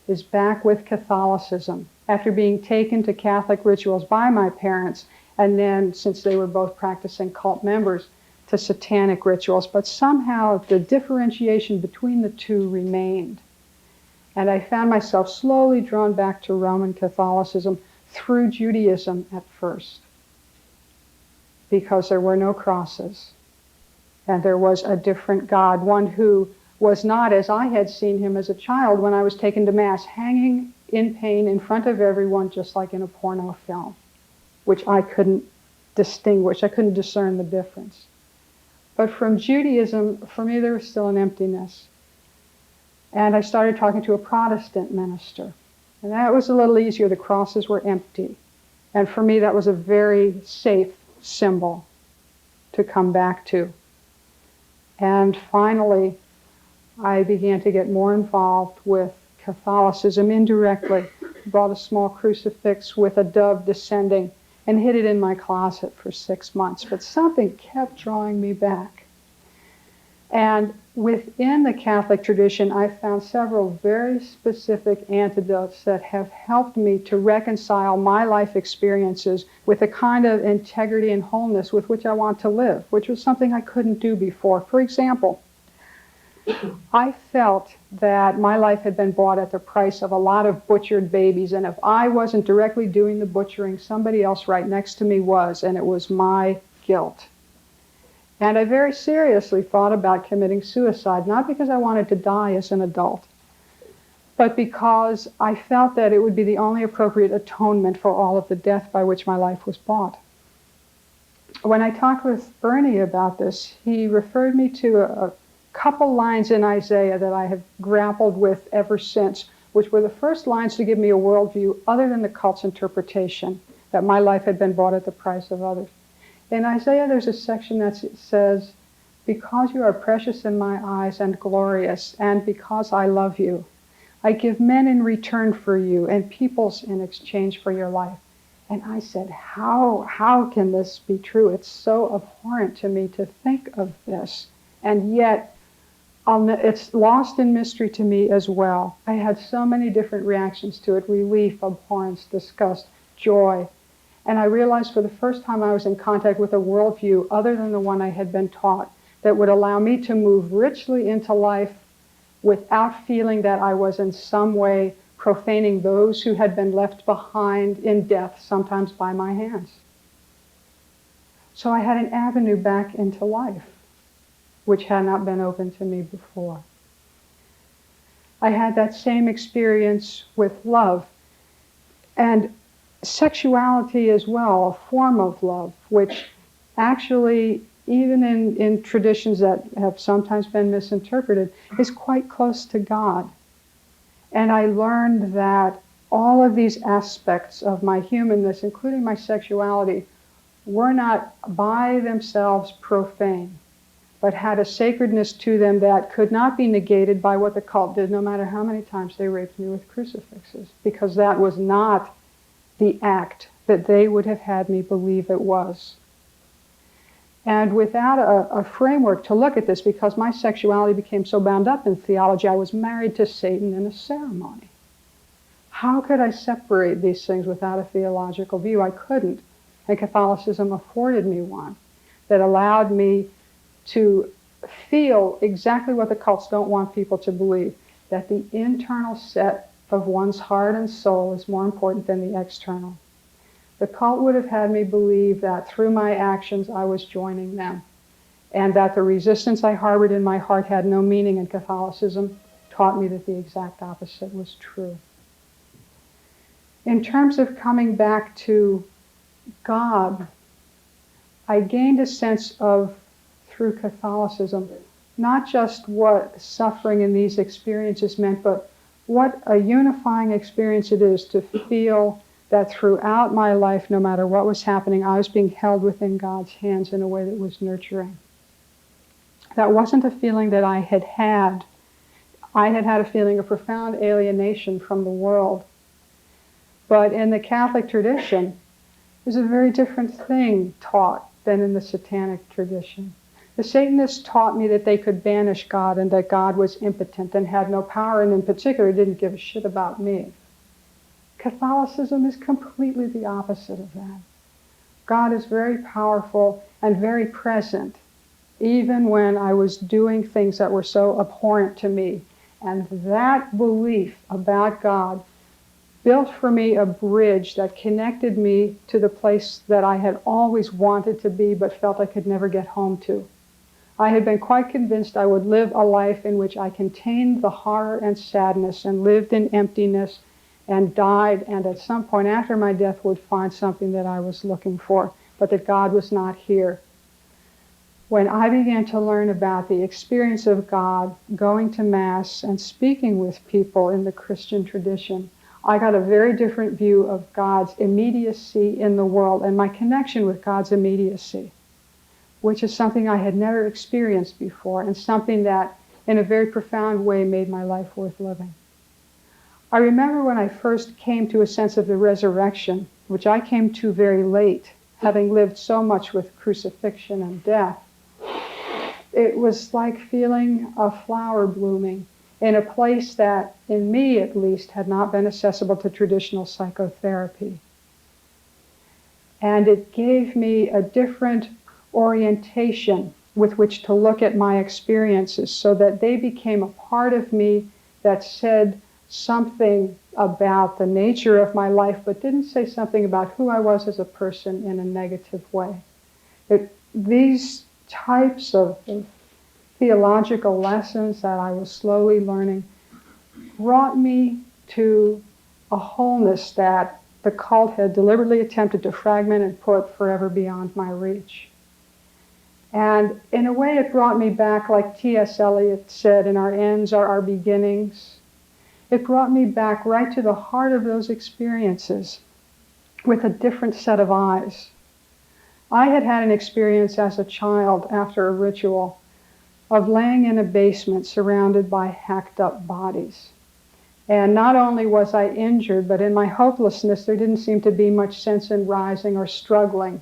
is back with Catholicism, after being taken to Catholic rituals by my parents, and then, since they were both practicing cult members, to Satanic rituals. But somehow the differentiation between the two remained. And I found myself slowly drawn back to Roman Catholicism through Judaism at first, because there were no crosses. And there was a different God, one who was not as I had seen him as a child when I was taken to Mass, hanging in pain in front of everyone, just like in a porno film, which I couldn't distinguish. I couldn't discern the difference. But from Judaism, for me, there was still an emptiness. And I started talking to a Protestant minister. And that was a little easier. The crosses were empty. And for me, that was a very safe symbol to come back to. And finally, I began to get more involved with Catholicism indirectly brought a small crucifix with a dove descending and hid it in my closet for 6 months. But something kept drawing me back. And within the Catholic tradition, I found several very specific antidotes that have helped me to reconcile my life experiences with the kind of integrity and wholeness with which I want to live, which was something I couldn't do before. For example, I felt that my life had been bought at the price of a lot of butchered babies, and if I wasn't directly doing the butchering, somebody else right next to me was, and it was my guilt. And I very seriously thought about committing suicide, not because I wanted to die as an adult, but because I felt that it would be the only appropriate atonement for all of the death by which my life was bought. When I talked with Bernie about this, he referred me to a couple lines in Isaiah that I have grappled with ever since, which were the first lines to give me a worldview other than the cult's interpretation that my life had been bought at the price of others. In Isaiah, there's a section that says, "Because you are precious in my eyes and glorious, and because I love you, I give men in return for you and peoples in exchange for your life." And I said, how can this be true? It's so abhorrent to me to think of this. And yet, it's lost in mystery to me as well. I had so many different reactions to it: relief, abhorrence, disgust, joy. And I realized for the first time I was in contact with a worldview other than the one I had been taught that would allow me to move richly into life without feeling that I was in some way profaning those who had been left behind in death, sometimes by my hands. So I had an avenue back into life, which had not been open to me before. I had that same experience with love. And sexuality as well, a form of love, which actually, even in traditions that have sometimes been misinterpreted, is quite close to God. And I learned that all of these aspects of my humanness, including my sexuality, were not by themselves profane, but had a sacredness to them that could not be negated by what the cult did, no matter how many times they raped me with crucifixes, because that was not the act that they would have had me believe it was. And without a framework to look at this, because my sexuality became so bound up in theology, I was married to Satan in a ceremony. How could I separate these things without a theological view? I couldn't. And Catholicism afforded me one that allowed me to feel exactly what the cults don't want people to believe, that the internal set of one's heart and soul is more important than the external. The cult would have had me believe that through my actions I was joining them, and that the resistance I harbored in my heart had no meaning, and Catholicism taught me that the exact opposite was true. In terms of coming back to God, I gained a sense of, through Catholicism, not just what suffering in these experiences meant, but what a unifying experience it is to feel that throughout my life, no matter what was happening, I was being held within God's hands in a way that was nurturing. That wasn't a feeling that I had had. I had had a feeling of profound alienation from the world. But in the Catholic tradition, there's a very different thing taught than in the Satanic tradition. The Satanists taught me that they could banish God and that God was impotent and had no power, and in particular didn't give a shit about me. Catholicism is completely the opposite of that. God is very powerful and very present, even when I was doing things that were so abhorrent to me. And that belief about God built for me a bridge that connected me to the place that I had always wanted to be but felt I could never get home to. I had been quite convinced I would live a life in which I contained the horror and sadness and lived in emptiness and died, and at some point after my death would find something that I was looking for, but that God was not here. When I began to learn about the experience of God, going to Mass and speaking with people in the Christian tradition, I got a very different view of God's immediacy in the world and my connection with God's immediacy, which is something I had never experienced before and something that, in a very profound way, made my life worth living. I remember when I first came to a sense of the resurrection, which I came to very late, having lived so much with crucifixion and death. It was like feeling a flower blooming in a place that, in me at least, had not been accessible to traditional psychotherapy. And it gave me a different orientation with which to look at my experiences, so that they became a part of me that said something about the nature of my life, but didn't say something about who I was as a person in a negative way. These types of theological lessons that I was slowly learning brought me to a wholeness that the cult had deliberately attempted to fragment and put forever beyond my reach. And in a way it brought me back, like T.S. Eliot said, in our ends are our beginnings. It brought me back right to the heart of those experiences with a different set of eyes. I had had an experience as a child after a ritual of laying in a basement surrounded by hacked up bodies. And not only was I injured, but in my hopelessness there didn't seem to be much sense in rising or struggling.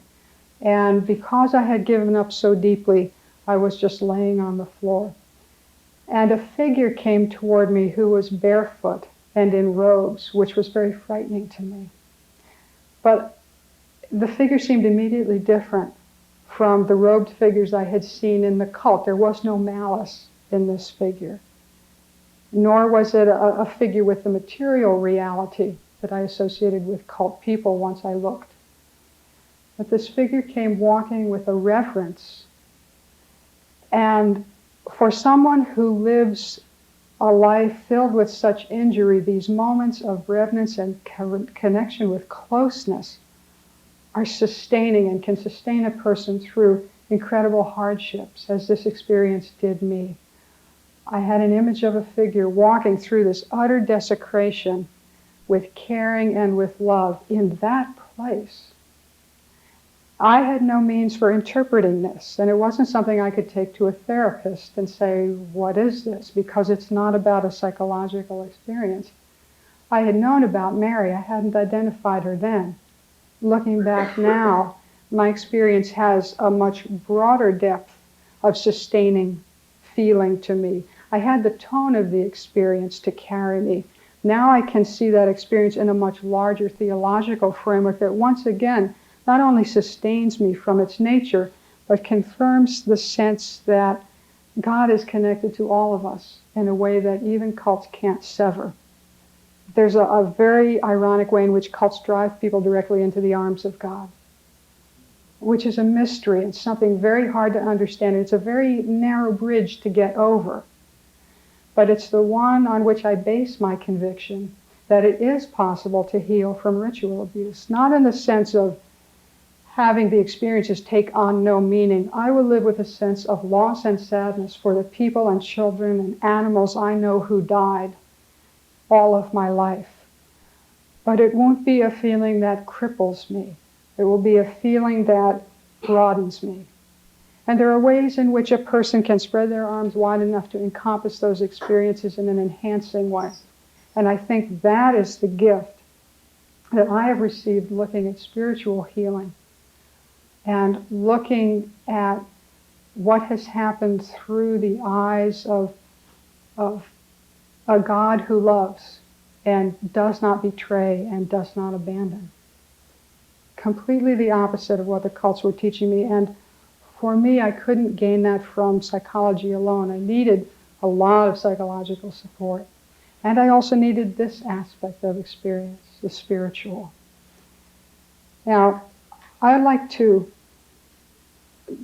And because I had given up so deeply, I was just laying on the floor. And a figure came toward me who was barefoot and in robes, which was very frightening to me. But the figure seemed immediately different from the robed figures I had seen in the cult. There was no malice in this figure, nor was it a figure with the material reality that I associated with cult people once I looked. But this figure came walking with a reverence. And for someone who lives a life filled with such injury, these moments of reverence and connection with closeness are sustaining and can sustain a person through incredible hardships, as this experience did me. I had an image of a figure walking through this utter desecration with caring and with love in that place. I had no means for interpreting this, and it wasn't something I could take to a therapist and say, what is this? Because it's not about a psychological experience. I had known about Mary. I hadn't identified her then. Looking back now, my experience has a much broader depth of sustaining feeling to me. I had the tone of the experience to carry me. Now I can see that experience in a much larger theological framework that once again not only sustains me from its nature, but confirms the sense that God is connected to all of us in a way that even cults can't sever. There's a very ironic way in which cults drive people directly into the arms of God, which is a mystery and something very hard to understand. It's a very narrow bridge to get over. But it's the one on which I base my conviction that it is possible to heal from ritual abuse, not in the sense of having the experiences take on no meaning. I will live with a sense of loss and sadness for the people and children and animals I know who died all of my life. But it won't be a feeling that cripples me. It will be a feeling that broadens me. And there are ways in which a person can spread their arms wide enough to encompass those experiences in an enhancing way. And I think that is the gift that I have received looking at spiritual healing and looking at what has happened through the eyes of a God who loves and does not betray and does not abandon. Completely the opposite of what the cults were teaching me. And for me, I couldn't gain that from psychology alone. I needed a lot of psychological support. And I also needed this aspect of experience, the spiritual. Now, I'd like to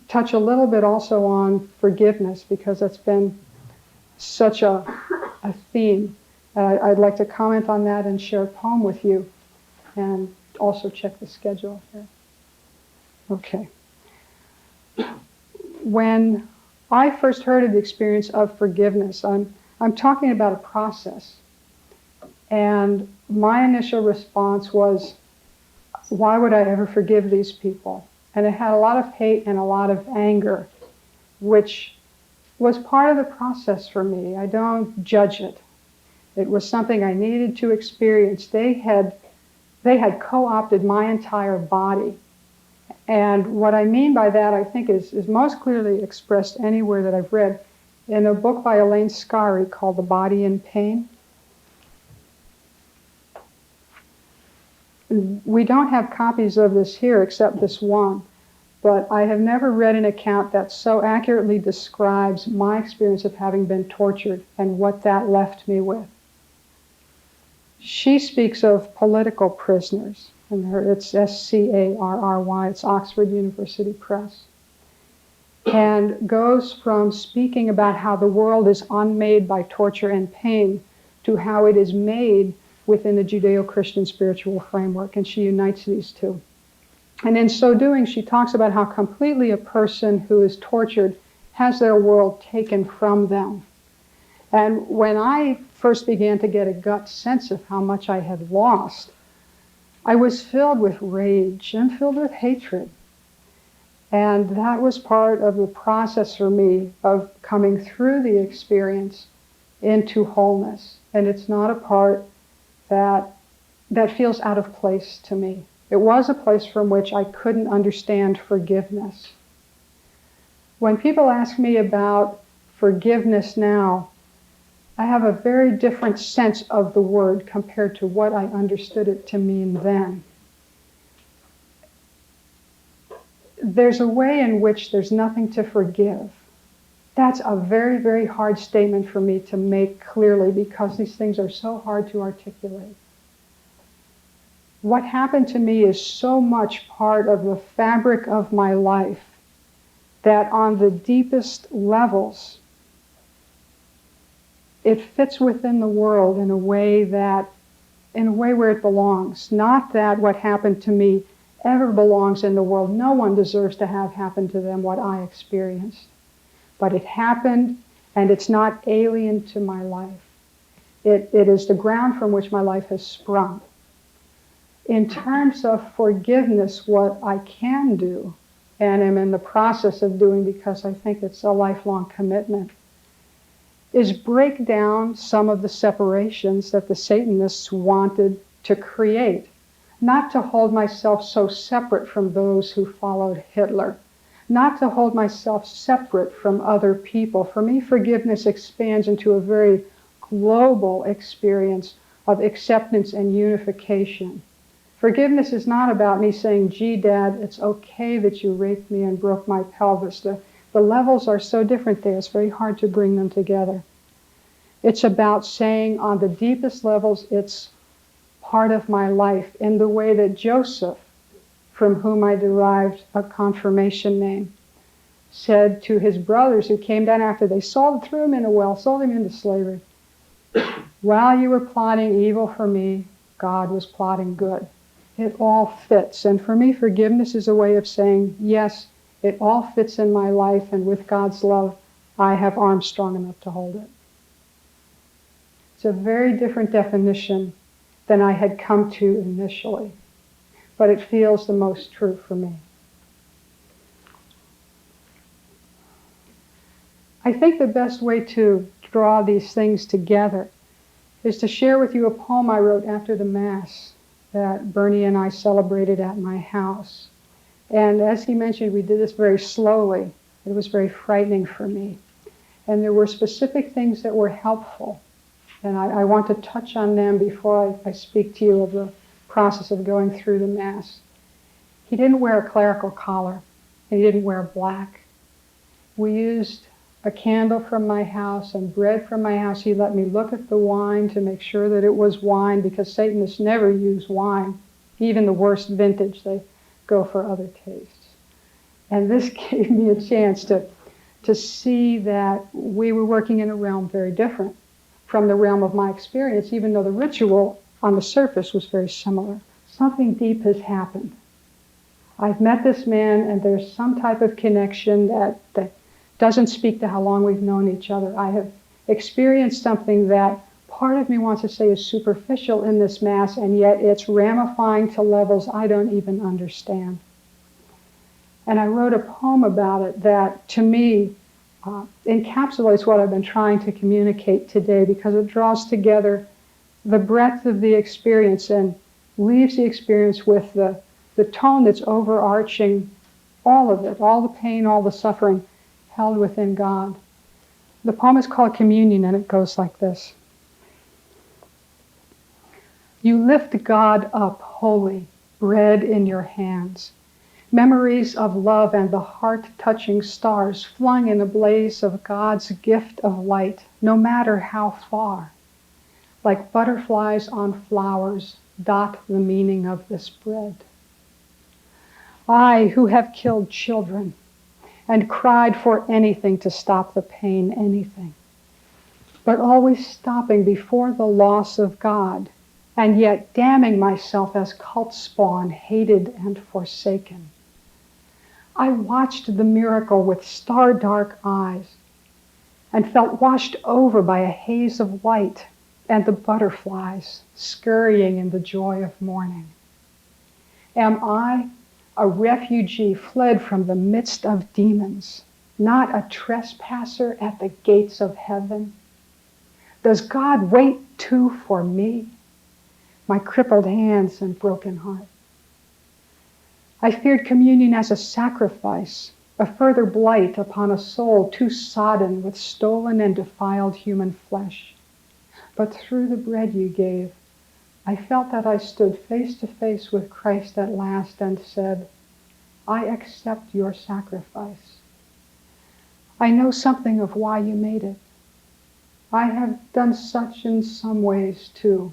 touch a little bit also on forgiveness, because that's been such a theme. I'd like to comment on that and share a poem with you, and also check the schedule here. Okay. When I first heard of the experience of forgiveness, I'm talking about a process. And my initial response was, why would I ever forgive these people? And it had a lot of hate and a lot of anger, which was part of the process for me. I don't judge it. It was something I needed to experience. They had co-opted my entire body. And what I mean by that, I think, is most clearly expressed anywhere that I've read in a book by Elaine Scarry called The Body in Pain. We don't have copies of this here except this one, but I have never read an account that so accurately describes my experience of having been tortured and what that left me with. She speaks of political prisoners, and it's Scarry, it's Oxford University Press, and goes from speaking about how the world is unmade by torture and pain to how it is made within the Judeo-Christian spiritual framework, and she unites these two. And in so doing, she talks about how completely a person who is tortured has their world taken from them. And when I first began to get a gut sense of how much I had lost, I was filled with rage and filled with hatred. And that was part of the process for me of coming through the experience into wholeness. And it's not a part that feels out of place to me. It was a place from which I couldn't understand forgiveness. When people ask me about forgiveness now, I have a very different sense of the word compared to what I understood it to mean then. There's a way in which there's nothing to forgive. That's a very, very hard statement for me to make clearly because these things are so hard to articulate. What happened to me is so much part of the fabric of my life that on the deepest levels, it fits within the world in a way where it belongs. Not that what happened to me ever belongs in the world. No one deserves to have happened to them what I experienced. But it happened, and it's not alien to my life. It is the ground from which my life has sprung. In terms of forgiveness, what I can do, and am in the process of doing because I think it's a lifelong commitment, is break down some of the separations that the Satanists wanted to create. Not to hold myself so separate from those who followed Hitler. Not to hold myself separate from other people. For me, forgiveness expands into a very global experience of acceptance and unification. Forgiveness is not about me saying, gee, Dad, it's okay that you raped me and broke my pelvis. The levels are so different there, it's very hard to bring them together. It's about saying on the deepest levels, it's part of my life in the way that Joseph, from whom I derived a confirmation name, said to his brothers who came down after they threw him in a well, sold him into slavery. While you were plotting evil for me, God was plotting good. It all fits. And for me, forgiveness is a way of saying, yes, it all fits in my life, and with God's love, I have arms strong enough to hold it. It's a very different definition than I had come to initially, but it feels the most true for me. I think the best way to draw these things together is to share with you a poem I wrote after the Mass that Bernie and I celebrated at my house. And as he mentioned, we did this very slowly. It was very frightening for me. And there were specific things that were helpful. And I want to touch on them before I speak to you of the process of going through the Mass. He didn't wear a clerical collar, and he didn't wear black. We used a candle from my house and bread from my house. He let me look at the wine to make sure that it was wine, because Satanists never use wine. Even the worst vintage, they go for other tastes. And this gave me a chance to see that we were working in a realm very different from the realm of my experience, even though the ritual on the surface was very similar. Something deep has happened. I've met this man, and there's some type of connection that doesn't speak to how long we've known each other. I have experienced something that part of me wants to say is superficial in this Mass, and yet it's ramifying to levels I don't even understand. And I wrote a poem about it that, to me, encapsulates what I've been trying to communicate today, because it draws together the breadth of the experience and leaves the experience with the tone that's overarching all of it, all the pain, all the suffering held within God. The poem is called Communion, and it goes like this. You lift God up, holy, bread in your hands. Memories of love and the heart-touching stars flung in a blaze of God's gift of light, no matter how far. Like butterflies on flowers, dot the meaning of this bread. I, who have killed children and cried for anything to stop the pain, anything, but always stopping before the loss of God, and yet damning myself as cult spawn, hated and forsaken. I watched the miracle with star-dark eyes and felt washed over by a haze of white and the butterflies scurrying in the joy of morning. Am I a refugee fled from the midst of demons, not a trespasser at the gates of heaven? Does God wait too for me, my crippled hands and broken heart? I feared communion as a sacrifice, a further blight upon a soul too sodden with stolen and defiled human flesh. But through the bread you gave, I felt that I stood face to face with Christ at last and said, I accept your sacrifice. I know something of why you made it. I have done such in some ways too.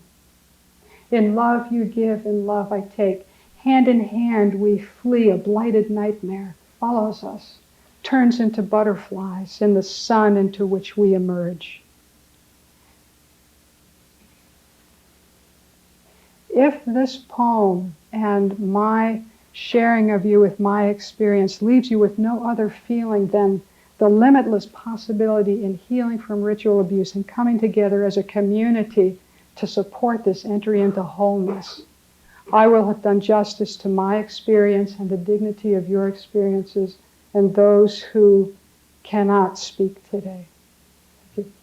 In love you give, in love I take. Hand in hand we flee, a blighted nightmare follows us, turns into butterflies in the sun into which we emerge. If this poem and my sharing of you with my experience leaves you with no other feeling than the limitless possibility in healing from ritual abuse and coming together as a community to support this entry into wholeness, I will have done justice to my experience and the dignity of your experiences and those who cannot speak today. Thank you.